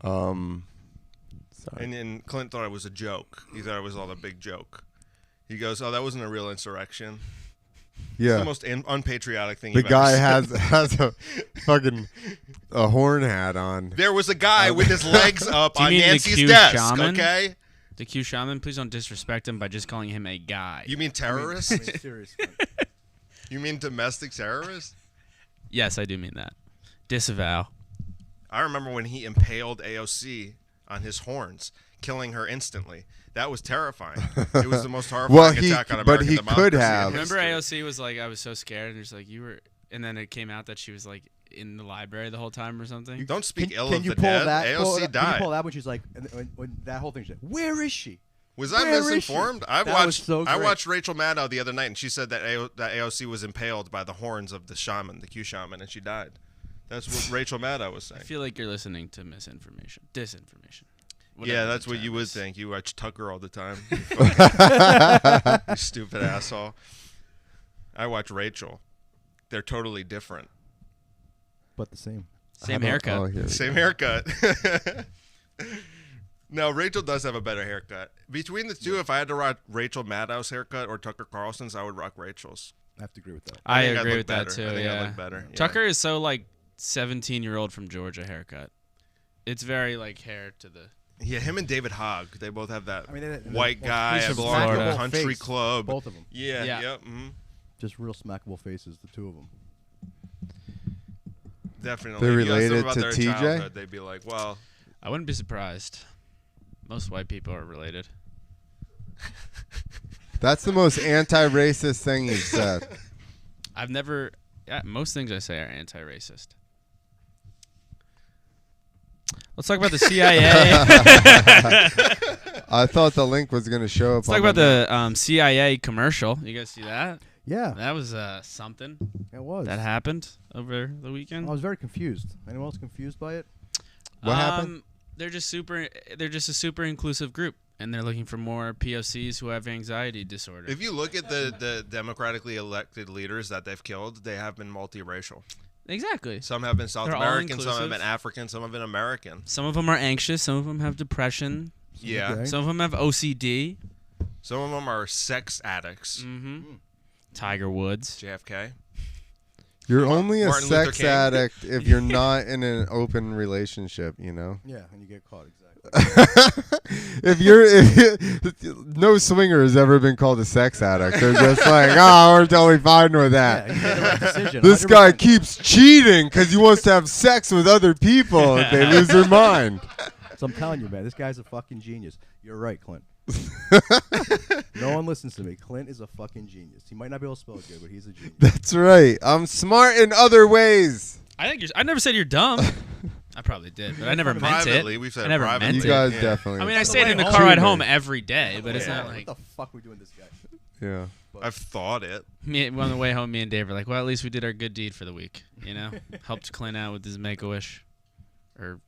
Sorry.
And Clint thought it was a joke. He thought it was all a big joke. He goes, "Oh, that wasn't a real insurrection." It's the
Yeah.
most unpatriotic thing.
The
you've
guy
ever seen.
has a fucking a horn hat on.
There was a guy with his legs up
Do you
on
mean the
Nancy's
Q
desk.
shaman?
Okay,
The Q shaman, please don't disrespect him by just calling him a guy.
you mean terrorist?
I mean, seriously.
You mean domestic terrorist?
Yes, I do mean that. Disavow.
I remember when he impaled AOC on his horns. killing her instantly. That was terrifying. It was the most horrifying attack on American democracy.
But he could have.
Remember AOC was like, I was so scared, and just like you were, and then it came out that she was like in the library the whole time or something.
Don't speak ill
can
of
you
the
pull
dead.
that,
AOC died.
Can you pull that when she's like, when that whole thing, she's like, where is she?
Was I
Where is
misinformed?
she?
I
That was
watched.
so
I
great.
watched Rachel Maddow the other night, and she said that AOC was impaled by the horns of the shaman, the Q shaman, and she died. That's what Rachel Maddow was saying.
I feel like you're listening to misinformation, disinformation.
Yeah, that's what you would think. You watch Tucker all the time. You stupid asshole. I watch Rachel. They're totally different.
But the same.
Same haircut.
Oh, here we
Same
go.
haircut. No, Rachel does have a better haircut. Between the two, if I had to rock Rachel Maddow's haircut or Tucker Carlson's, I would rock Rachel's.
I have to agree with that.
I
think I'd
agree
look
with that
better.
too.
I think I'd
Yeah,
look better. Yeah.
Tucker is so like 17-year-old from Georgia haircut. It's very like hair to the.
Yeah, him and David Hogg, they both have that
I mean,
white guy
he's
at
from
belonging to
Florida.
a country
Face,
club.
Both of them.
Yeah,
Yeah.
yep.
Just real smackable faces, the two of them.
Definitely.
They're
If you ask them
related
about
to
their
TJ?
childhood, they'd be like, well,
I wouldn't be surprised. Most white people are related.
That's the most anti-racist thing you've said.
I've never. Yeah, most things I say are anti-racist. Let's talk about the CIA.
I thought the link was going to show up.
Let's talk about the CIA commercial. You guys see that?
Yeah,
That was something
it was.
that happened over the
I
weekend.
was very confused. Anyone else confused by it?
What happened?
They're just a super inclusive group, and they're looking for more POCs who have anxiety disorder.
if you look at the democratically elected leaders that they've killed, they have been multiracial.
Exactly.
Some have been South
They're all
American, some have
inclusive.
been African, some have been American.
Some of them are anxious. Some of them have depression.
Yeah.
Okay.
Some of them have OCD.
Some of them are sex addicts.
Mm-hmm. Tiger Woods.
JFK.
You're only a
Martin Luther
sex
King.
addict if you're not in an open relationship, you know?
Yeah, and you get caught, exactly.
No swinger has ever been called a sex addict. They're just like, oh, we're totally fine with that.
Yeah, you made the right decision.
This guy
100%.
keeps cheating because he wants to have sex with other people if they lose their mind.
So I'm telling you, man, this guy's a fucking genius. You're right, Clint. No one listens to me. Clint is a fucking genius. He might not be able to spell it good, but he's a genius.
That's right. I'm smart in other ways.
I think I never said you're dumb. I probably did, but I never meant
Privately,
it.
we've said
I never
privately.
meant
You guys
it.
definitely.
I mean, I
On
say it
the
in the
way
car
home.
ride home every day, but it's
Yeah.
not
What
like
the fuck are we doing this guy?
yeah.
I've thought it.
me on the way home. Me and Dave were like, "Well, at least we did our good deed for the week." You know, helped Clint out with his Make-A-Wish or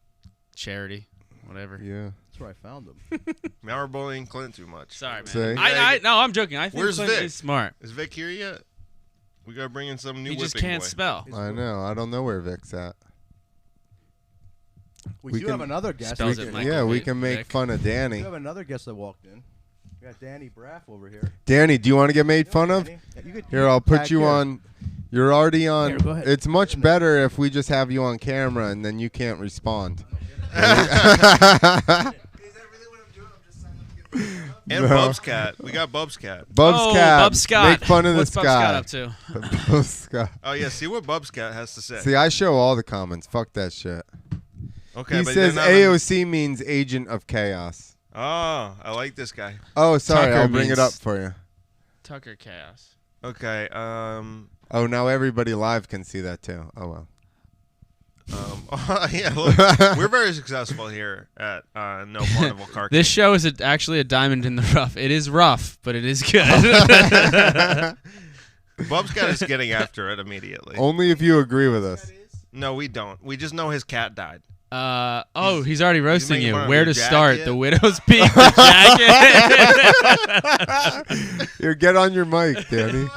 charity, whatever.
Yeah.
That's where I found him.
Now we're bullying Clint too much.
Sorry, man.
Say.
No, I'm joking. I think
Where's
Clint
Vic?
is smart.
Is Vic here yet? We gotta bring in some new
He
whipping
just can't
boy.
spell.
I know. I don't know where Vic's at.
We
We
do
can-
have another guest.
Spells
We
it
do
Michael
Yeah, we
Vick.
can make
Vic.
fun of Danny.
have another guest that walked in. We got Danny Braff over here.
Danny, do you want to get made fun of?
Danny, you could-
Here, I'll put
tag
you
here.
on. You're already on.
Here, go ahead.
It's much better if we just have you on camera and then you can't respond.
And
No.
Bub's cat. We got Bub's cat.
Bub's cat.
Bub Scott.
Make fun of
What's
this
Bub
guy.
Scott up to?
Bub Scott.
Oh yeah, see what Bub's cat has to say.
See, I show all the comments. Fuck that shit.
Okay,
He
but
says
they're not on-
AOC means agent of chaos.
Oh, I like this guy.
Oh, sorry.
Tucker
I'll bring it
means-
up for you.
Tucker Chaos.
Okay.
Oh, now everybody live can see that too. Oh well.
Yeah. Look, we're very successful here at No Carnival Car.
This show is actually a diamond in the rough. It is rough, but it is good.
Bub's cat is getting after it immediately.
Only if you agree with us.
No, we don't. We just know his cat died.
He's already roasting
making
you.
fun of
Where
your
to start?
jacket?
The widow's peak, the jacket.
Here, get on your mic, Danny.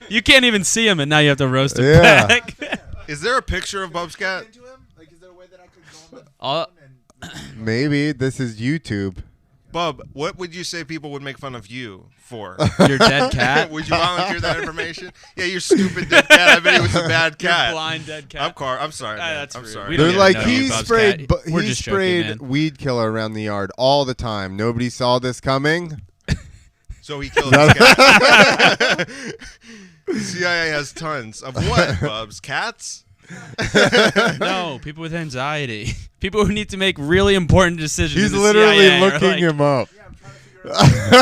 You can't even see him, and now you have to roast him
Yeah.
back.
Is there a picture of Bub's cat?
All-
Maybe this is YouTube.
Bub, what would you say people would make fun of you for?
Your dead cat.
Would you volunteer that information? Yeah, you're stupid dead cat. I bet he was a bad
Your
cat.
blind dead cat.
I'm sorry. Man.
That's
I'm
rude.
sorry.
We don't
They're
even
like
know
he
you, Bub's
sprayed.
cat.
But
We're
he
just joking,
sprayed
man.
weed killer around the yard all the time. Nobody saw this coming.
So he killed his cat. The CIA has tons of what, Bubs? Cats?
No, people with anxiety. People who need to make really important decisions.
He's
in the
literally
CIA are
looking
like,
him up.
Yeah, I'm trying to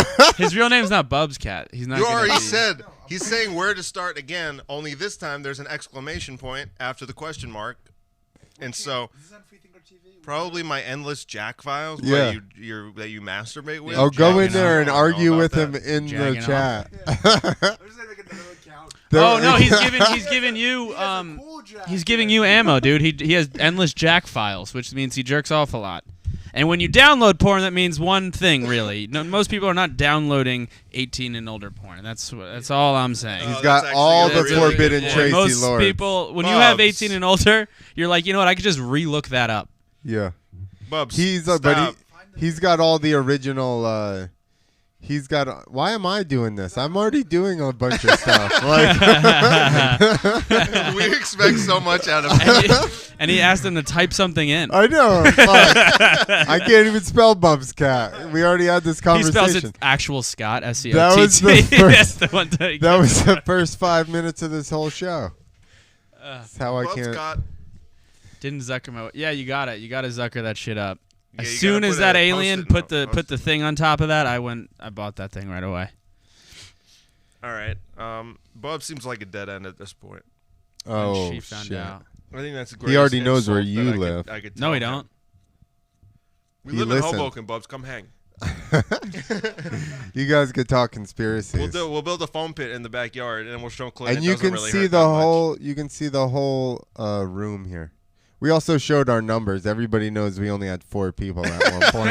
figure out.
His real name's not Bub's cat. He's not.
You
gonna
already
be-
said. He's saying where to start again. Only this time there's an exclamation point after the question mark, and so
Is this on Freethinker TV?
probably my endless Jack files.
Yeah.
That you masturbate with.
Oh, go in
Jacking
there
off.
and
I don't know
argue
about
with
that.
him in the
Jacking off.
chat.
I'm just gonna make another account.
Oh no, he's giving you
He has a cool Jack.
he's giving you ammo, dude. He has endless Jack files, which means he jerks off a lot. And when you download porn, that means one thing, really. No, most people are not downloading 18 and older porn. That's all I'm saying.
Oh,
He's
that's
got
actually
all
a
the
really
forbidden
good
Tracy
point.
Most
Lords.
people, when you have
Bubs.
18 and older, you're like, you know what? I could just re-look that up.
Yeah.
Bubs,
He's
stop.
but he's got all the original. He's got. Why am I doing this? I'm already doing a bunch of stuff. Like,
we expect so much out of him.
And he asked him to type something in.
I know. Fuck. I can't even spell Bub's cat. We already had this
He
conversation.
spells it actual Scott, S-C-O-T-T.
That was the
That's
first-
the one that he
That was the first 5 minutes of this whole show.
Uh,
That's how I
Bubs
can't.
got.
didn't Zucker my. Yeah, you got it. You got to Zucker that shit up.
Yeah,
As
you
soon
gotta
as
put
that
a
alien
post-it
put
note,
the thing on top of that, I bought that thing right away.
All right. Bub seems like a dead end at this point.
Oh,
she found
shit.
out.
I think that's the
He already
greatest
knows where
insult
you
that
live.
I could
No,
tell
we
him.
don't.
We
He
live
listened.
in Hoboken, Bubs. Come hang.
You guys could talk conspiracies.
We'll build a foam pit in the backyard, and we'll show Clint.
And
it
you
doesn't
can
really
see
hurt
the
that much.
whole. You can see the whole room here. We also showed our numbers. Everybody knows we only had 4 people at one point.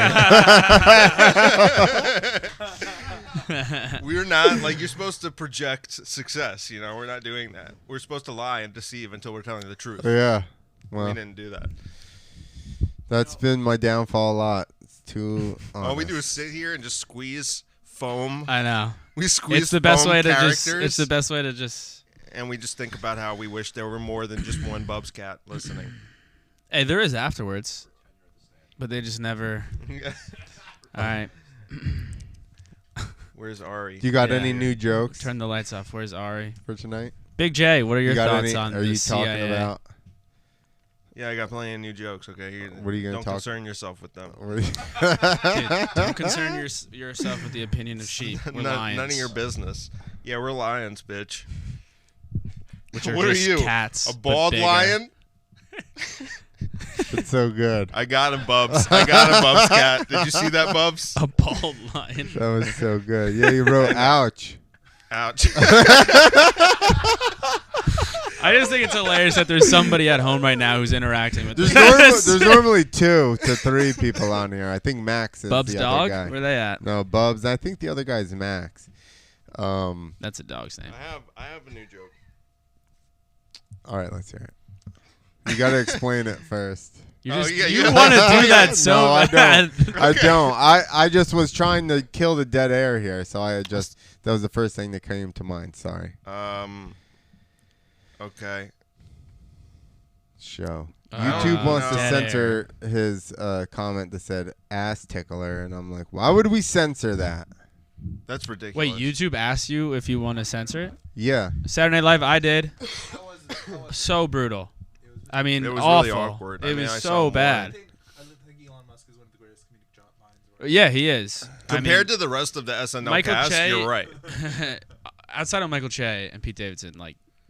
We're not like you're supposed to project success. You know, we're not doing that. We're supposed to lie and deceive until we're telling the truth.
Yeah.
We
Well,
didn't do that.
that's been my downfall a lot. It's too.
All we do is
honest.
sit here and just squeeze foam.
I know.
We squeeze.
It's the best
foam
way to
characters,
just. It's the best way to just.
and we just think about how we wish there were more than just one Bubs cat listening.
Hey, there is afterwards, but they just never. All right,
Where's Ari?
Do you got
Yeah.
any new jokes
turn the lights off. Where's Ari?
for tonight?
Big J, what are your
You got
thoughts
any?
on
Are
the
you
CIA?
talking about?
Yeah, I got plenty of new jokes. Okay,
What are you gonna
don't
talk-
concern yourself with them.
What are you-
Dude, don't concern yourself with the opinion of sheep. We're lions.
None of your business. Yeah, we're lions, bitch.
Which are
What are
just
you?
Cats.
A
but
bald
bigger.
lion?
It's so good.
I got him, Bubs. I got him, Bubs cat. Did you see that, Bubs?
A bald lion.
That was so good. Yeah, you wrote ouch.
Ouch.
I just think it's hilarious that there's somebody at home right now who's interacting with
There's,
this.
there's normally 2 to 3 people on here. I think Max is
Bub's
the
dog?
other guy.
Where they at?
No, Bubs. I think the other guy's Max.
That's a dog's name.
I have a new joke.
All right, let's hear it. You got to explain it first.
You
Oh,
just
yeah,
you
yeah.
want to do that so
No, I
bad.
I don't. I just was trying to kill the dead air here, so that was the first thing that came to mind. Sorry.
Okay.
Show.
Oh,
YouTube wants to
dead
censor his comment that said ass tickler, and I'm like, why would we censor that?
That's ridiculous.
Wait, YouTube asked you if you want to censor it?
Yeah.
Saturday Night Live, I did.
How was it?
So brutal. I mean,
It was
awful.
really awkward. I
It
mean,
was
I saw
so
more.
bad.
I think Elon Musk is one of the greatest comedic minds.
Yeah, he is.
Compared to the rest of the SNL
Michael
cast,
Che-
you're right.
outside of Michael Che and Pete Davidson,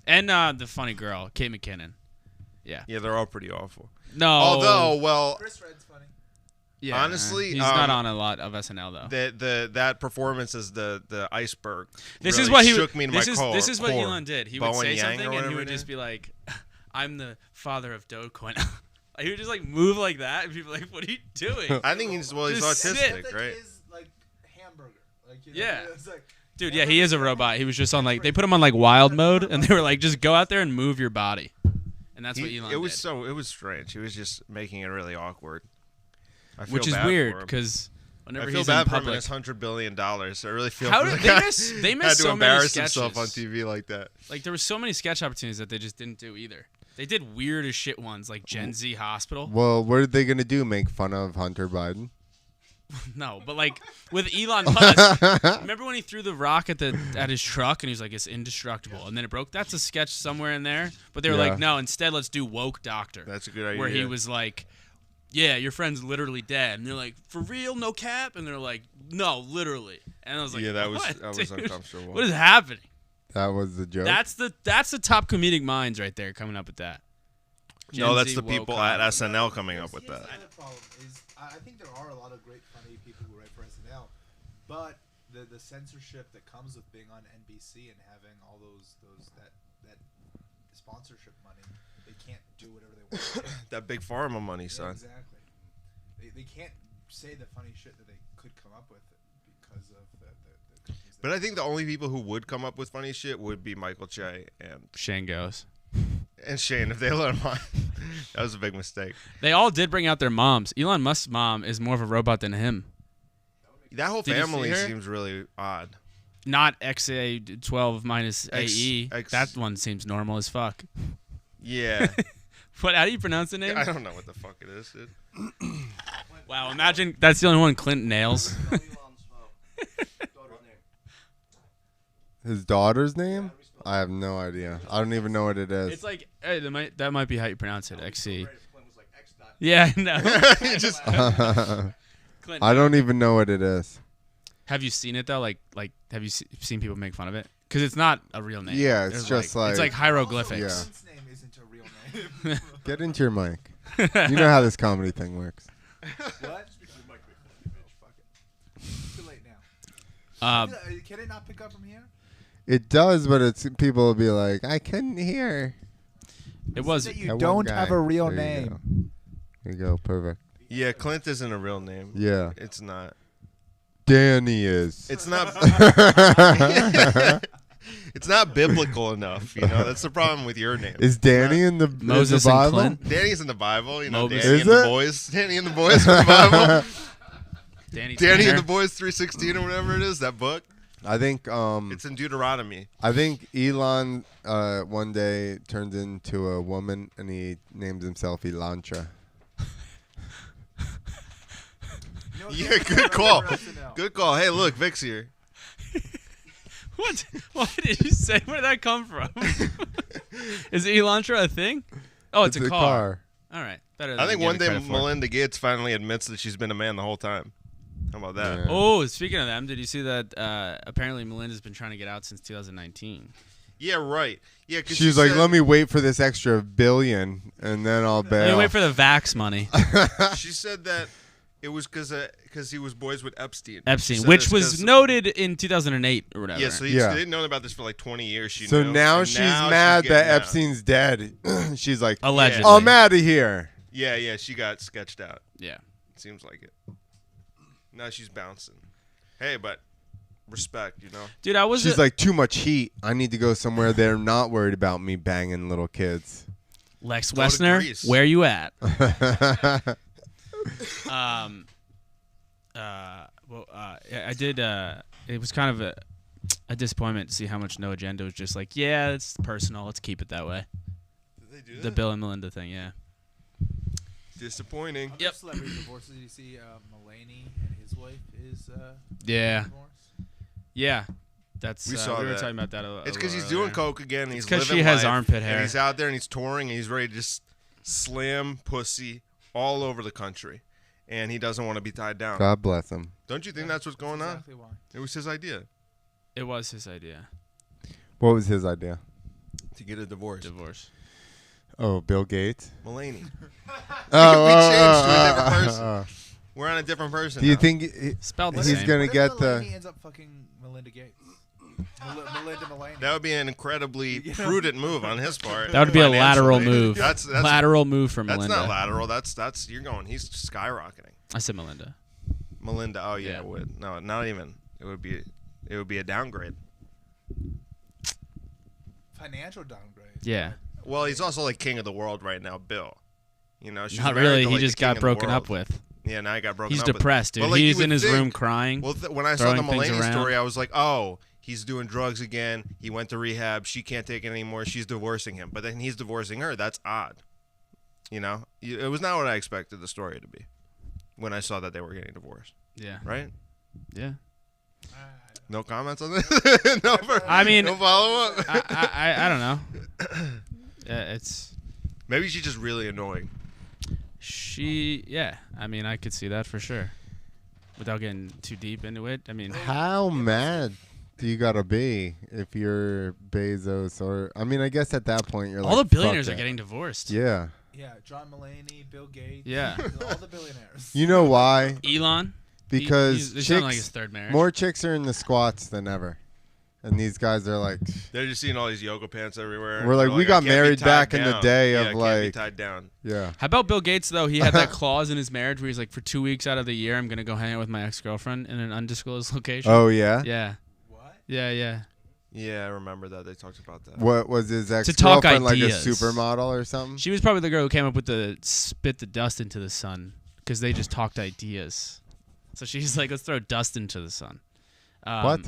and the funny girl, Kate McKinnon. Yeah.
Yeah, they're all pretty awful.
No.
Although, well,
Chris Red's funny.
yeah,
honestly,
he's not on a lot of SNL though.
that performance is the iceberg.
This
really
is what he
shook me to
this
my
is
core.
this is what Elon did. He would
Bowen
say
Yang or
something and he
whatever
would
it
just
is.
be like, "I'm the father of Dogecoin." He would just move like that, and people are like, "What are you doing?"
I think he's he's
Just sit.
autistic,
It's
right?
his hamburger.
Yeah.
It's like,
Dude, yeah, he is a robot. He was just on they put him on wild mode, and they were like, "Just go out there and move your body," and that's what Elon
it was
did.
it was strange. He was just making it really awkward. I feel
Which is
bad for
weird
him.
because whenever
I feel
he's
bad
in
for him and
public,
his $100 billion. I really feel
How
for
did
the
they
guy
miss? They
had
missed
to
so many
embarrass
sketches.
himself on TV like that.
There were so many sketch opportunities that they just didn't do either. They did weird as shit ones, like Gen Z Hospital.
Well, what are they gonna do? Make fun of Hunter Biden?
No, but like with Elon Musk, remember when he threw the rock at his truck and he was like, it's indestructible, and then it broke? That's a sketch somewhere in there. But they were like, no, instead let's do Woke Doctor.
That's a good idea.
Where he was like, yeah, your friend's literally dead. And they're like, for real, no cap? And they're like, no, literally. And I was like,
yeah, that
what,
was uncomfortable.
What is happening?
That was the joke.
That's the top comedic minds right there coming up with that.
No, that's the
woke
people at SNL coming up with that.
The problem is, I think there are a lot of great, funny people who write for SNL, but the censorship that comes with being on NBC and having all that sponsorship money, they can't do whatever they want.
That big pharma money,
Yeah,
son.
exactly. They can't say the funny shit that they could come up with because of the companies.
But I think the only people who would come up with funny shit would be Michael Che
Shane goes.
and Shane if they let him on. That was a big mistake.
They all did bring out their moms. Elon Musk's mom is more of a robot than him.
That whole
Did you
family
see her?
seems really odd.
Not XA12 minus AE.
X-
That one seems normal as fuck.
Yeah.
What? How do you pronounce the name?
I don't know what the fuck it is, dude.
Wow, imagine that's the only one Clint nails.
His daughter's name? I have no idea. I don't even know what it is.
It's like hey, that might be how you pronounce it. XC. Yeah, no.
Just
Clint,
I don't even know what it is.
have you seen it though? Like have you seen people make fun of it? Because it's not a real name.
Yeah, it's
There's
just
it's like hieroglyphics.
Yeah.
Clint's name isn't a real name.
Get into your mic. You know how this comedy thing works.
What? Fuck it. Too late now. Can it not pick up from here?
It does, but it's people will be like, I couldn't hear.
It was.
That
That
you
one
don't
guy.
have a real
There you
name.
go. There you go. Perfect.
yeah, Clint isn't a real name.
Yeah.
It's not.
Danny is.
It's not. It's not biblical enough. You know, that's the problem with your name.
Is Danny in the
Moses
in the
and
Bible?
Clint.
Danny's in the Bible. You know,
Mobus.
Danny
Is
and the
it?
boys. Danny and the boys in the Bible.
Danny
Danny
Tanner.
and the Boys 316 or whatever it is. That book.
I think
It's in Deuteronomy.
I think Elon one day turns into a woman and he names himself Elantra.
Yeah, good call. Good call. Hey, look, Vic's here.
What? What did you say? Where did that come from? Is Elantra a thing? Oh, it's a car. All right. Better than
I think
giving
one day
credit for.
Melinda Gates finally admits that she's been a man the whole time. How about that?
Yeah.
Oh, speaking of them, did you see that apparently Melinda's been trying to get out since 2019?
Yeah, right. Yeah, because
She's like, let me wait for this extra billion and then I'll
Let me
bail.
wait for the vax money.
She said that it was because he was boys with Epstein. She
Epstein,
said
which
it's
was
'cause-
noted in 2008 or whatever.
Yeah, so
Yeah.
they didn't know about this for like 20 years. She
So
knew,
now
and
she's
now
mad
she's
that
getting out.
Epstein's dead. She's like,
Allegedly.
I'm out of here.
Yeah, she got sketched out.
Yeah.
Seems like it. Now she's bouncing. Hey, but respect, you know.
Dude, I was
She's like, too much heat. I need to go somewhere they're not worried about me banging little kids.
Lex
Go to
Wessner,
Greece.
where you at? I did. It was kind of a disappointment to see how much No Agenda was just like, yeah, it's personal. Let's keep it that way.
Did they do
The Bill and Melinda thing, yeah.
Disappointing.
Yep.
Celebrity divorces. Did you see Mulaney and his wife is
Yeah.
divorced?
Yeah. That's
We saw
we were
that.
talking about that.
It's because he's doing coke again. And he's
'cause
living
she has
life,
armpit hair.
And he's out there and he's touring and he's ready to just slam pussy all over the country. And he doesn't want to be tied down.
God bless him.
Don't you think that's what's going on?
Exactly why.
It was his idea
It was his idea.
What was his idea?
to get a divorce.
Divorce.
Oh, Bill Gates?
Mulaney.
Oh,
we changed to a different person. We're on a different person.
Do you
now.
think
Spelled the
he's
same.
going
What
to
if
get
Mulaney
the...
ends up fucking Melinda Gates? Melinda Mulaney.
That would be an incredibly prudent move on his part.
That would be a lateral
financially.
move.
That's
lateral move for
That's
Melinda.
not lateral. That's you're going. He's skyrocketing.
I said Melinda.
Melinda. Oh yeah,
Yeah.
it would. No, not even. It would be a downgrade.
Financial downgrade.
Yeah.
Well, he's also like king of the world right now, Bill. You know, she's
Not
married
really.
to,
He
like,
just
the king
got
of the
broken
world.
up with.
Yeah, now he got broken
He's
up with.
depressed, dude.
But, like, you
He's
would
in his
think-
room crying.
Well, when I saw the
throwing things
Mulaney
around.
story, I was like, oh, he's doing drugs again. He went to rehab. She can't take it anymore. She's divorcing him. But then he's divorcing her. That's odd. You know? It was not what I expected the story to be when I saw that they were getting divorced.
Yeah.
right?
Yeah.
No comments on this. No.
I mean,
no follow up.
I don't know. It's
Maybe she's just really annoying.
yeah. I mean, I could see that for sure. Without getting too deep into it, I mean,
How mad do you gotta be if you're Bezos or? I mean, I guess at that point you're
all
like,
the billionaires
fuck
are
it.
getting divorced.
Yeah.
Yeah, John Mulaney, Bill Gates.
Yeah.
All the billionaires.
You know why?
Elon.
Because
he's on like
chicks,
his third marriage.
more chicks are in the squats than ever, and these guys are like,
They're just seeing all these yoga pants everywhere.
We're like,
They're
we
I
got
can't be
married
tied
back in the
down.
day
Yeah,
of,
I can't
like-
be tied down.
yeah.
How about Bill Gates though? He had that clause in his marriage where he's like, for 2 weeks out of the year, I'm gonna go hang out with my ex-girlfriend in an undisclosed location.
Oh yeah.
Yeah.
What?
Yeah.
Yeah, I remember that. They talked about that.
What was his
talk
ex-girlfriend, like a
ideas.
supermodel or something?
She was probably the girl who came up with the spit the dust into the sun because they just talked ideas. So she's like, let's throw dust into the sun.
What?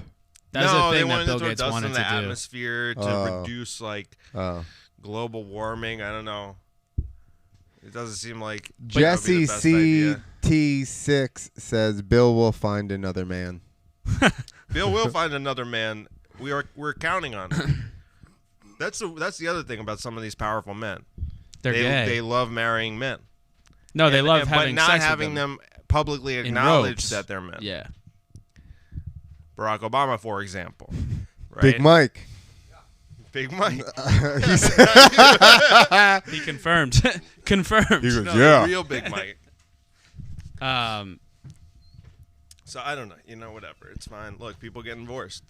That's
no,
a
they
thing
wanted
that Bill
to throw
Gates
dust
wanted
in the
to do.
atmosphere to
Oh.
reduce like
Oh.
global warming. I don't know. It doesn't seem like that would be
Jesse
the best idea.
CT6 says Bill will find another man.
Bill will find another man. We're counting on it. That's the other thing about some of these powerful men.
They're gay.
They love marrying men.
No, they love
but
having
not
sex
having
with them.
publicly
In
acknowledge
robes.
that they're men.
Yeah.
Barack Obama, for example. Right?
Big Mike.
Big Mike.
He said-
He confirmed. Confirmed.
He goes,
No,
yeah.
real Big Mike.
Um,
So I don't know. You know, whatever. It's fine. Look, people get divorced.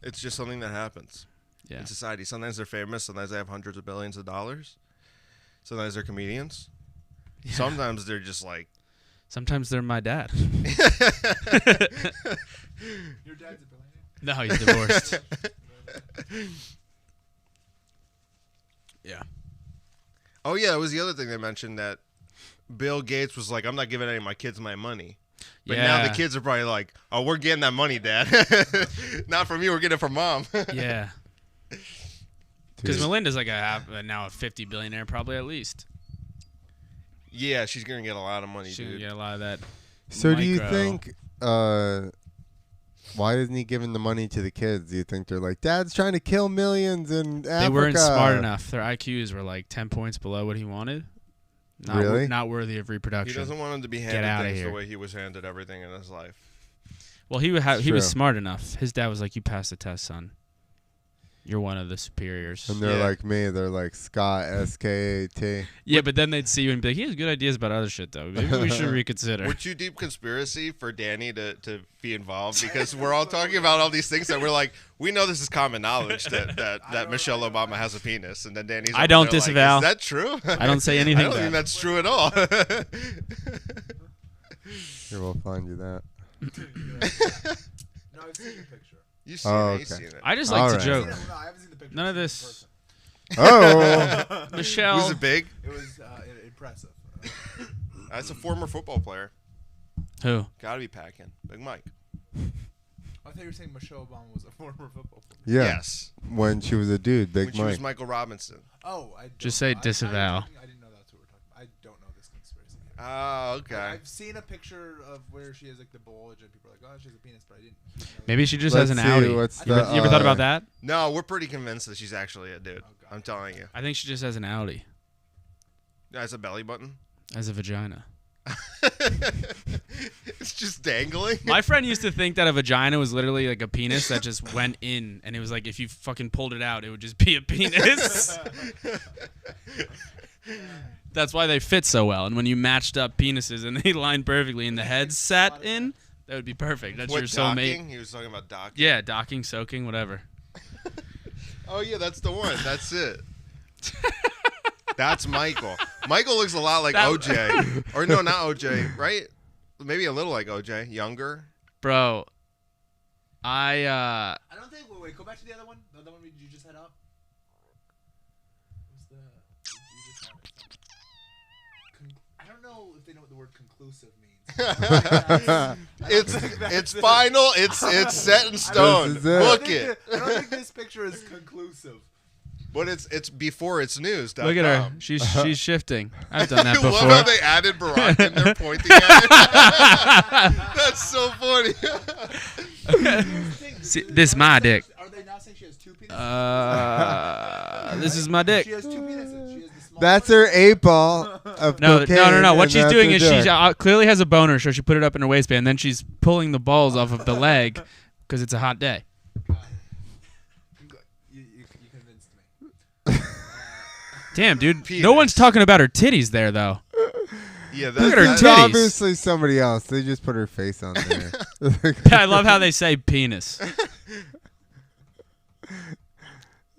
It's just something that happens
yeah.
in society. Sometimes they're famous. Sometimes they have hundreds of billions of dollars. Sometimes they're comedians.
Yeah.
Sometimes they're just like.
Sometimes they're my dad.
Your dad's a billionaire?
No, he's divorced. Yeah.
Oh yeah, it was the other thing they mentioned that Bill Gates was like, "I'm not giving any of my kids my money." But now the
Yeah.
kids are probably like, "Oh, we're getting that money, Dad. Not from you. We're getting it from Mom."
Yeah. Because
Dude.
Melinda's like now a 50 billionaire, probably at least.
Yeah, she's gonna get a lot of money,
She's gonna
dude.
get a lot of that.
So do you
micro-
think why isn't he giving the money to the kids? Do you think they're like, Dad's trying to kill millions in Africa?
They weren't smart enough? Their IQs were like 10 points below what he wanted. Not
Really?
Not worthy of
He
reproduction.
doesn't want him to be
Get
handed
outta
things the
here.
way he was handed everything in his life.
Well, he was
True.
smart enough. His dad was like, "You passed the test, son. You're one of the superiors."
And they're
Yeah.
like me. They're like Scott SKAT.
Yeah, but then they'd see you and be like, "He has good ideas about other shit, though. Maybe we should reconsider."
We're too deep conspiracy for Danny to be involved because we're all talking about all these things that we're like, we know this is common knowledge that Michelle Obama has a penis, and then Danny's.
I
over
don't
there
disavow.
Like, is that true?
I don't say anything
I don't
bad.
think that's true at all.
Here, we'll find you that.
No, I've seen the picture.
You've seen
Oh,
it. You've
okay.
seen it.
I just like
All
to
right.
joke.
No, I haven't seen the picture.
None of
I've
this-
seen
Oh,
Michelle.
Was it big?
it in person. It was impressive.
That's a former football player.
Who?
Gotta be packing. Big Mike.
I thought you were saying Michelle Obama was a former football player.
yeah.
Yes.
When she was a dude, Big
When she was
Mike.
Michael Robinson.
Oh, I don't
Just say
know.
disavow.
I didn't know that's what we're talking about. I don't know this conspiracy.
Oh, okay.
I've seen a picture of where she has like the bulge, and people are like, "Oh, she has a penis," but I didn't. know
Maybe
that.
she just
Let's
has an
see,
Audi.
what's
You ever thought about that?
No, we're pretty convinced that she's actually a dude.
Oh, God.
I'm telling you.
I think she just has an Audi
That's a belly button.
as a vagina.
It's just dangling.
My friend used to think that a vagina was literally like a penis that just went in, and it was like if you fucking pulled it out, it would just be a penis. That's why they fit so well. And when you matched up penises and they lined perfectly and the head sat in, that would be perfect. That's
What,
your soulmate.
docking? He was talking about docking.
Yeah, docking, soaking, whatever.
Oh yeah, that's the one. That's it. That's Michael. Michael looks a lot like
That-
OJ, or no, not OJ, right? Maybe a little like OJ, younger.
Bro,
I don't think. Wait, go back to the other one. The other one you just had up. What's the? You just had it. I don't know if they know what the word conclusive means.
It's final. It's set in stone.
This is it.
Book it.
I don't think this picture is conclusive.
But it's before it's news.
Look at her. She's shifting. I've done that
I
before.
love how they added Barack and they're pointing at it. That's so funny.
See, this is my dick.
Are they now saying she has 2 penises?
This is my dick.
She has 2 penises. She has the small
That's
one.
her 8 ball of
No.
cocaine.
What
and
she's
that's
doing
her
is she
dick.
clearly has a boner, so she put it up in her waistband. Then she's pulling the balls off of the leg because it's a hot day.
You convinced me.
Damn, dude. No
Penis.
one's talking about her titties there, though.
Yeah,
Look at her
that's
It's
titties.
obviously somebody else. They just put her face on there.
I love how they say penis.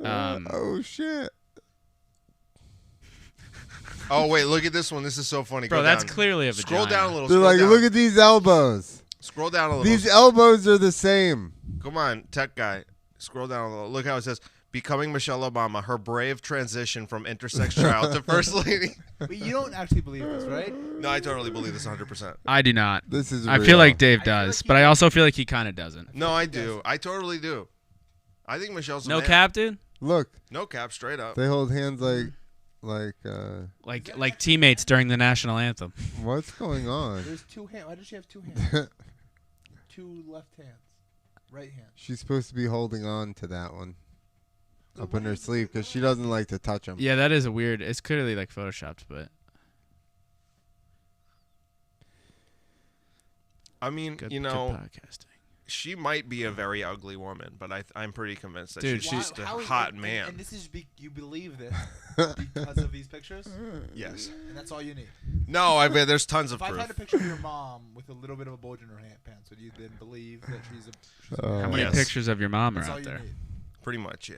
Oh shit!
Oh wait, look at this one. This is so funny.
Bro,
Go
that's
down.
clearly a vagina.
Scroll down a little.
They're
Scroll
like,
down.
look at these elbows.
Scroll down a little.
These elbows are the same.
Come on, tech guy. Scroll down a little. Look how it says, becoming Michelle Obama, her brave transition from intersex child to first lady.
But you don't actually believe this, right?
No, I totally believe this 100%.
I do not.
This is.
I
real.
feel like Dave
I feel
does,
like
but I also feel like he kind of doesn't.
No, I do. I totally do. I think Michelle's a
No
man.
cap, dude?
Look,
No cap, straight up.
they hold hands like.
Like teammates during the national anthem.
What's going on?
There's 2 hands. Why does she have 2 hands? 2 left hands. Right hand.
She's supposed to be holding on to that one up in her sleeve because she doesn't like to touch them.
Yeah, that is a weird. It's clearly like photoshopped, but
I mean,
good,
you
good
know,
podcasting.
she might be a very ugly woman, but I'm pretty convinced that
Dude,
she's
Why-
just a
How is
hot
it-
man.
And this is you believe this because of these pictures,
Yes.
and that's all you need.
No, I mean, there's tons of
If I
proof.
had a picture of your mom with a little bit of a bulge in her pants, would you then believe that she's a?
How many
Yes.
pictures of your mom are
That's all
out
you
there?
need.
Pretty much, yeah.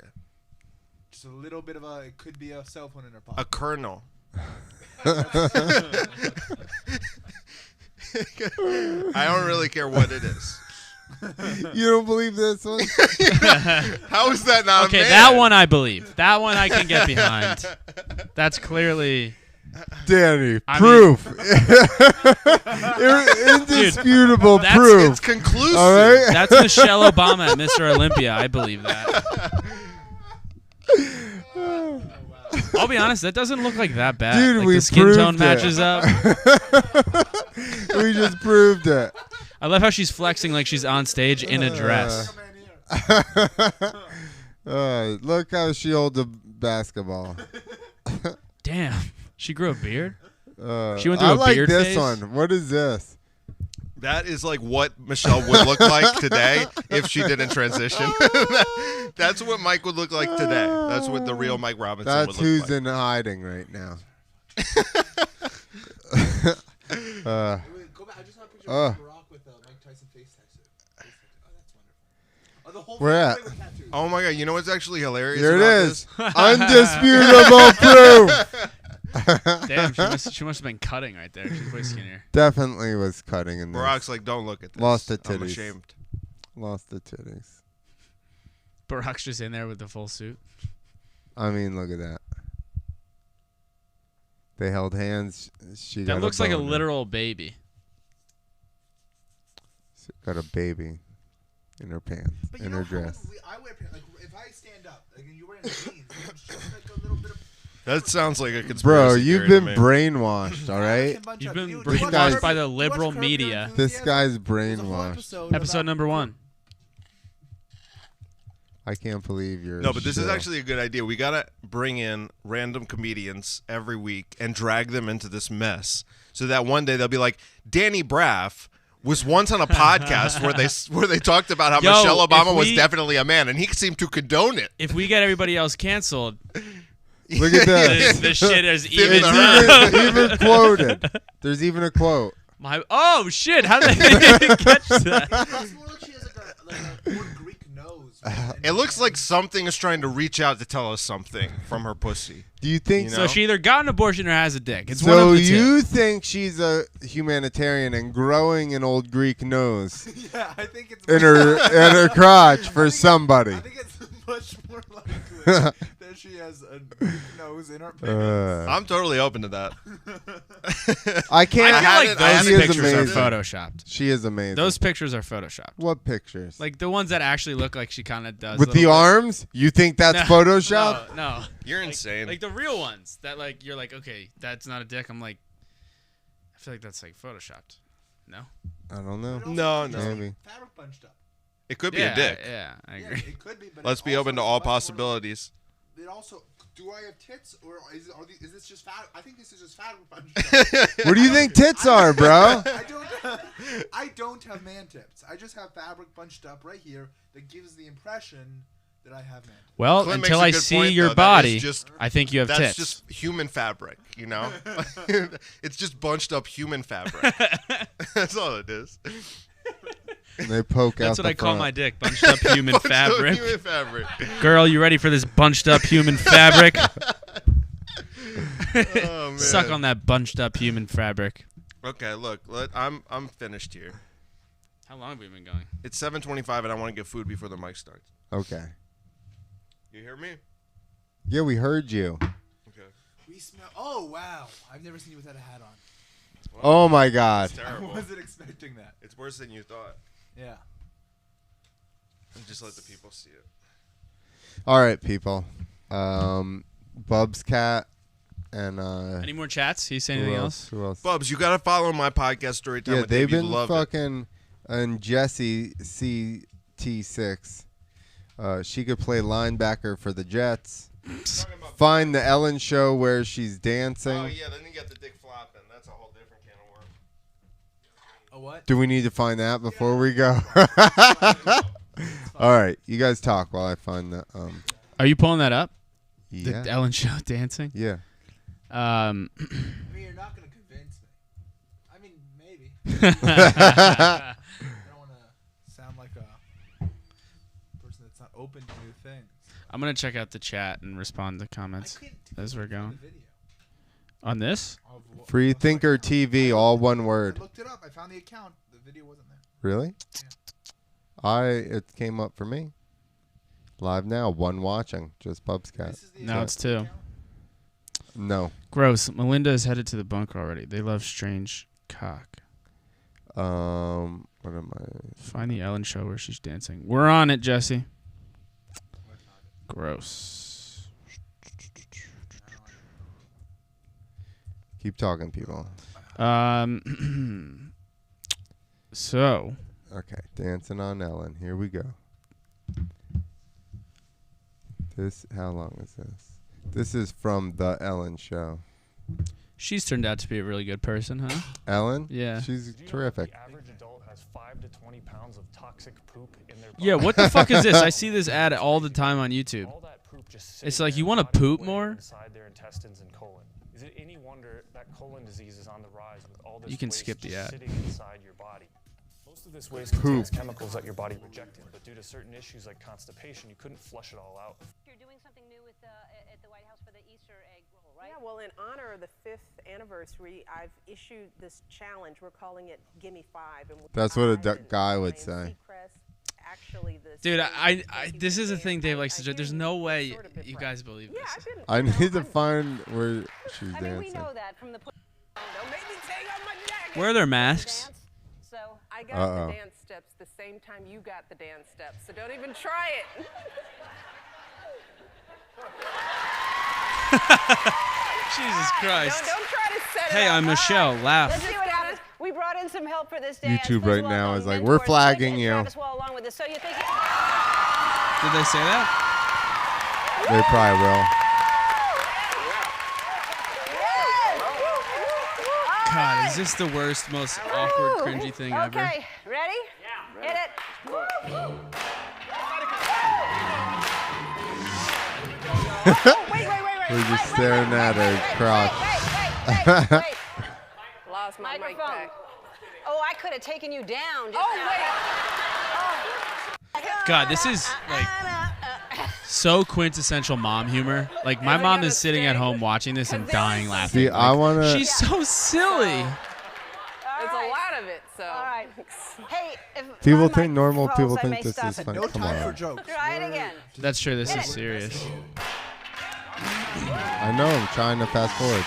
Just a little bit of a. It could be a cell phone in her
A
pocket.
colonel. I don't really care what it is.
You don't believe this one?
How is that not a
Okay,
man?
that one I believe. That one I can get behind. That's clearly.
Danny,
I
proof. Indisputable
that's-
proof.
It's conclusive.
All right?
That's Michelle Obama at Mr. Olympia. I believe that. I'll be honest, that doesn't look like that bad.
Dude,
like
we
the skin
proved
tone
it.
matches up.
We just proved it.
I love how she's flexing like she's on stage in a dress.
Look how she holds a basketball.
Damn, she grew a beard.
She
went through
I
a
like
beard
this
phase?
one. What is this?
That is like what Michelle would look like today if she didn't transition. That's what Mike would look like today. That's what the real Mike Robinson
That's
would look
who's
like.
in hiding right now.
Go back. I just saw a picture of Barack with Mike Tyson face tattoo. Oh, that's wonderful. The whole
Where
thing
at?
with tattoos.
Oh my god, you know what's actually hilarious
Here it
about
is.
this?
Undisputable proof.
Damn, she must have been cutting right there. She's way skinnier.
Definitely was cutting in this.
Barack's like, don't look at this.
Lost the
I'm
titties.
ashamed.
Lost the titties.
Barack's just in there with the full suit.
I mean, look at that. They held hands. She
That
got
looks like a
boner.
literal baby.
She got a baby in her pants,
But you
in
know
her
how
dress.
I wear pants. Like if I stand up, like and you're wearing jeans, it's just like a little bit of.
That sounds like a conspiracy
Bro, you've
theory
been
to me.
brainwashed, all right?
You've been
You watch
brainwashed
Curb
by the
Your- you watch
liberal
Curb Your
media.
This
Enthusiasm?
guy's
There's a whole
brainwashed.
Episode number 1.
I can't believe you're.
No, but this is actually a good idea. We gotta bring in random comedians every week and drag them into this mess, so that one day they'll be like, Danny Braff was once on a podcast where they talked about how
Yo,
Michelle Obama
if
was
we-
definitely a man, and he seemed to condone it.
If we get everybody else canceled,
Look at this.
the shit is
Even
even.
the-
even quoted. There's even a quote.
Oh shit! How did they catch that?
It's more like she has like a more Greek nose.
It looks like something is trying to reach out to tell us something from her pussy.
Do you think
You
So
know?
she either got an abortion or has a dick. It's one
so?
of the
You
two.
think she's a humanitarian and growing an old Greek nose
Yeah, I think it's.
in her crotch for somebody?
I think it's much more likely that that she has a big nose in her pants.
I'm totally open to that.
I can't.
I feel like those
She is
pictures are
amazing.
photoshopped.
She is amazing.
Those pictures are photoshopped.
What pictures?
Like the ones that actually look like she kind of does.
With
a
the
little bit.
arms? You think that's Photoshop?
No.
You're insane.
Like the real ones that like you're like, okay, that's not a dick. I'm like, I feel like that's like photoshopped. No.
I don't know.
No.
Maybe.
Fabric bunched up.
It could be a dick.
Yeah, I
Yeah,
agree.
it could be. But
Let's
it
be
also
open to
is
all
much more-
possibilities.
It also. Do I have tits or is this just fat? I think this is just fabric bunched up.
What do you think tits are, bro?
I don't have man tits. I just have fabric bunched up right here that gives the impression that I have man tits.
Well,
Clint
until I
makes a good
see
point,
your
though. That
body,
is just-
I think you have
That's
tits.
just human fabric, you know? It's just bunched up human fabric. That's all it is.
They poke out
That's what
the
I call
front.
my dick, bunched up human
Bunched up
fabric.
human fabric.
Girl, you ready for this bunched up human fabric?
Oh, man.
Suck on that bunched up human fabric.
Okay, look, I'm finished here.
How long have we been going?
It's 7:25 and I want to get food before the mic starts.
Okay.
You hear me?
Yeah, we heard you.
Okay.
We smell. Oh wow! I've never seen you without a hat on.
Oh my God.
It's
I
terrible.
wasn't expecting that.
It's worse than you thought.
Yeah.
Just let the people see it.
All right, people. Bub's cat and
Any more chats? He say
who
anything
else?
else?
Who else?
Bubs, you gotta follow my podcast Storytime
Yeah,
with
they've
Dave. You'd
been
love
fucking and Jessie CT6. She could play linebacker for the Jets. Find the Ellen show where she's dancing.
Oh yeah, then you got the dick flopping. That's a whole different can of worms.
A what?
Do we need to find that before we go? All right, you guys talk while I find the
Are you pulling that up?
yeah.
The Ellen Show dancing?
Yeah.
I mean, you're not gonna convince me. I mean, maybe. I don't want to sound like a person that's not open to new things.
I'm going to check out the chat and respond to comments
I can't
as we're going.
the video
on this.
of what-
Free
what's
Thinker
like-
TV, all one
I
word.
looked it up. I found the account. The video wasn't there.
Really? It came up for me. Live now, one watching, just Bub's cat.
This is the
No,
account.
it's two.
No.
Gross. Melinda is headed to the bunker already. They love strange cock.
What am I?
Find the Ellen Show where she's dancing. We're on it, Jesse. Gross.
Keep talking, people.
So
Okay, dancing on Ellen. Here we go. How long is this? This is from the Ellen show.
she's turned out to be a really good person, huh?
Ellen?
Yeah.
She's
Did you know that
terrific.
the average adult has 5 to 20 pounds of toxic poop in their body?
Yeah, what the fuck is this? I see this ad all the time on YouTube.
All that poop just
It's
sitting
like,
there
you wanna
rotting
poop
away
more?
inside their intestines and colon. Is it any wonder that colon disease is on the rise with all this
You can
waste
skip the
just
ad.
sitting inside your body? Most of this waste contains chemicals that your body rejected, but due to certain issues like constipation, you couldn't flush it all out.
You're doing something new with at the White House for the Easter egg roll, right?
Yeah, well, in honor of the 5th anniversary, I've issued this challenge. We're calling it Gimme 5. And
That's what a
Five and
guy would
Ryan
say.
Seacrest, actually, the
Dude,
state
I
thank
this
you
is a
for
thing
Dan.
Dave likes to do. There's
do
no way
sort of
you
depressed.
guys believe
Yeah,
this.
I've been,
I
you know,
need to
I'm-
find where she's
I mean, we
dancing.
know that from the.
Don't make me take off my jacket.
Where are their masks?
Dance. So
I got
Uh-oh.
the dance steps the same time you got the dance steps, so don't even try it.
Jesus Christ.
Don't try to set it
Hey,
up.
I'm Michelle.
let's
Laugh.
see what happens. We brought in some help for this dance.
YouTube
Please
right now
welcome
is like,
mentor
we're
Clint
flagging
and
you.
Travis Wall along with us. So you think?
Did they say that?
They probably will.
God, is this the worst, most awkward, cringy thing ever?
Okay, ready? Yeah. Hit it. Wait.
We're just staring at her crotch.
Wait.
Lost my mic
Microphone.
back.
Oh, I could have taken you down. Just
Oh,
now.
wait.
God, this is like so quintessential mom humor. Like my mom is sitting at home watching this and dying laughing.
See, I want to.
She's so silly.
There's a lot of it, so.
All right. Hey, if
People
my
think
mic
normal
falls,
people
I
think
may
this
stop
is
it.
funny.
No
Come
time for
on.
jokes.
Try it again.
That's true. This is serious.
I know. I'm trying to fast forward.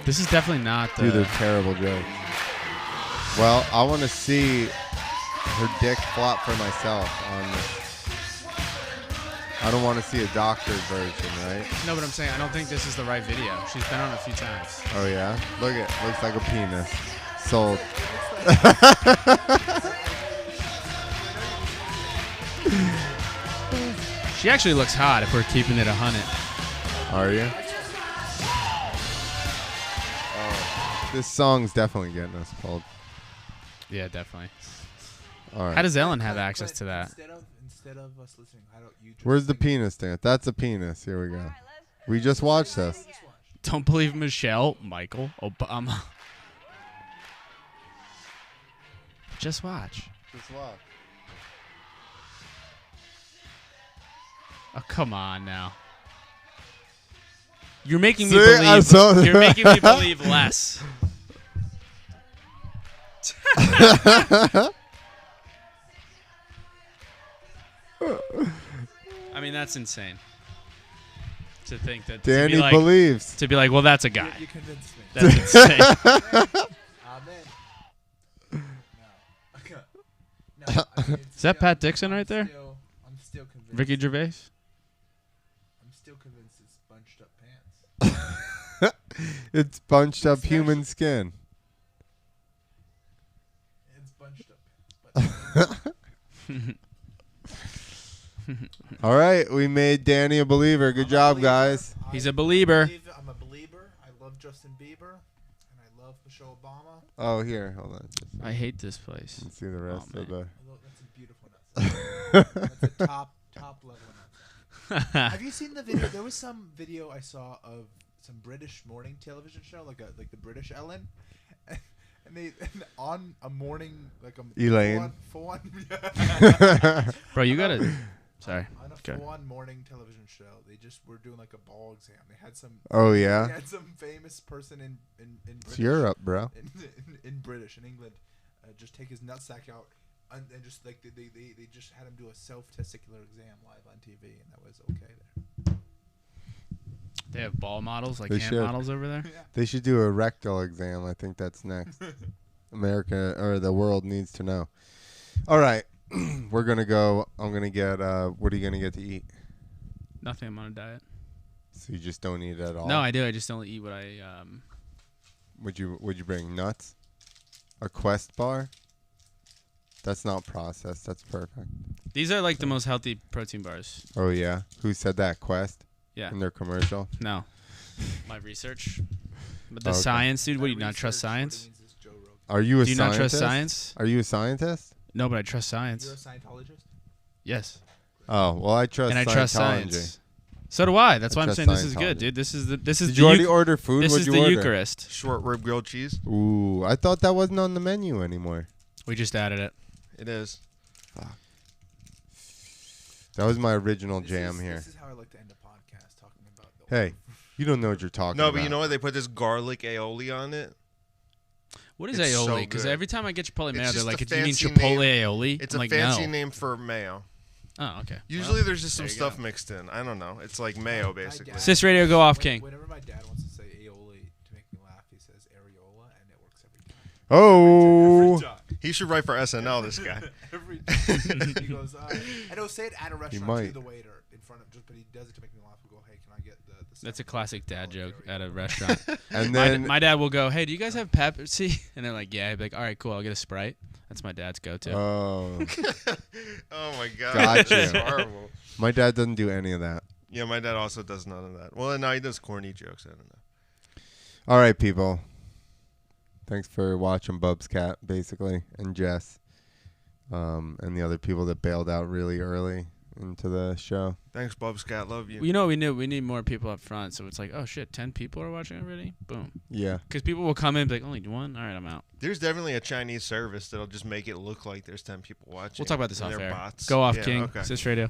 This is definitely not the.
Dude, they're terrible jokes. Well, I want to see her dick flop for myself on this. I don't want to see a doctored version, right?
No, but I'm saying I don't think this is the right video. She's been on a few times.
Oh, yeah? Look, it looks like a penis. Sold.
She actually looks hot if we're keeping it 100.
Are you? Oh, this song's definitely getting us pulled.
Yeah, definitely.
All right.
How does Ellen have access to that?
Instead of us listening, how don't you just
Where's the
sing?
penis dance? That's a penis. Here we go. We just watched this.
Don't believe Michelle, Michael, Obama. Just watch.
Just watch.
Oh, come on now. You're making me
See, I saw
believe. You're
that.
making me believe less. I mean, that's insane. To think that
Danny
to
believes.
be like, well, that's a guy.
You convinced me.
That's insane.
Amen. No.
Is that Pat Dixon right there?
I'm still convinced.
Ricky Gervais?
I'm still convinced it's bunched up pants.
It's bunched up human skin.
It's bunched up pants.
All right, we made Danny a believer. Good job, guys.
He's a believer.
I'm a believer. I love Justin Bieber, and I love Michelle Obama.
Oh, here, hold on.
I hate this place.
Let's see the rest of the.
That's a beautiful nut. That's a top level nut. Have you seen the video? There was some video I saw of some British morning television show, like the British Ellen, and they on a morning like a
Elaine.
full on
Bro, you gotta. Sorry.
on a
Okay.
full-on morning television show. They just were doing like a ball exam. They had some.
Oh, yeah?
They had some famous person in
It's
British,
Europe, bro.
in British in England, just take his nutsack out. And just like they just had him do a self-testicular exam live on TV, and that was okay there.
They have ball models, like
They
hand
should.
models over there.
They should do a rectal exam. I think that's next. America or the world needs to know. All right. We're going to go. I'm going to get, what are you going to get to eat?
Nothing. I'm on a diet.
So you just don't eat at all?
No, I do. I just don't eat what I.
Would you bring nuts? A Quest bar? That's not processed. That's perfect.
These are like the most healthy protein bars.
Oh, yeah? Who said that? Quest?
Yeah.
In their commercial?
No. My research. But the
Okay.
science, dude. What do you not trust science?
Are you a
Do you
scientist?
not trust science?
Are you a scientist?
No, but I trust
You're a
science.
Scientologist?
Yes.
Oh, well, I trust
And I
Scientology.
trust science. So do I. That's
I
why I'm
trust
saying this is
Scientology.
good, dude. This is
Did
the
you already
Euch-
order food?
This
What'd
is
you
the
order?
Eucharist.
Short rib grilled cheese.
Ooh, I thought that wasn't on the menu anymore.
We just added it.
It is.
That was my original jam here.
This is how I like to end a podcast, talking about the
Hey, you don't know what you're talking
No,
about.
but you know what? They put this garlic aioli on it.
What is
It's so
aioli? Because
good.
every time I get Chipotle mayo, they're
just
like,
a
"Do you mean
fancy
Chipotle
name.
aioli?"
It's
I'm
a
like,
fancy
no.
name for mayo.
Oh, okay.
Usually there's just some
there you
stuff
go.
mixed in. I don't know. It's like mayo, basically.
Sis Radio, go off, King.
Whenever my dad wants to say aioli to make me laugh, he says areola, and it works every time.
Oh,
Every time.
He should write for SNL, this guy.
Every time. He goes, and he'll say it at a restaurant
might.
to the waiter in front of, just but he does it to make me laugh. He'll go, hey, can I get the
That's a classic dad joke at a restaurant.
and
my,
then
my dad will go, "Hey, do you guys have Pepsi?" And they're like, "Yeah." I'd be like, "All right, cool. I'll get a Sprite." That's my dad's go-to.
oh,
Oh my god.
Got
That's
you.
horrible.
my dad doesn't do any of that.
Yeah, my dad also does none of that. Well, no, he does corny jokes. I don't know.
All right, people. Thanks for watching Bub's Cat, basically, and Jess, and the other people that bailed out really early into the show.
Thanks, Bub's Cat. Love you.
You know, we need more people up front. So it's like, oh shit, 10 people are watching already. Boom.
Yeah.
Because people will come in and be like, only one. All right, I'm out.
There's definitely a Chinese service that'll just make it look like there's 10 people watching.
We'll talk about this
and
off
they're
air.
bots.
Go off,
Yeah,
King.
Okay.
Sis Radio.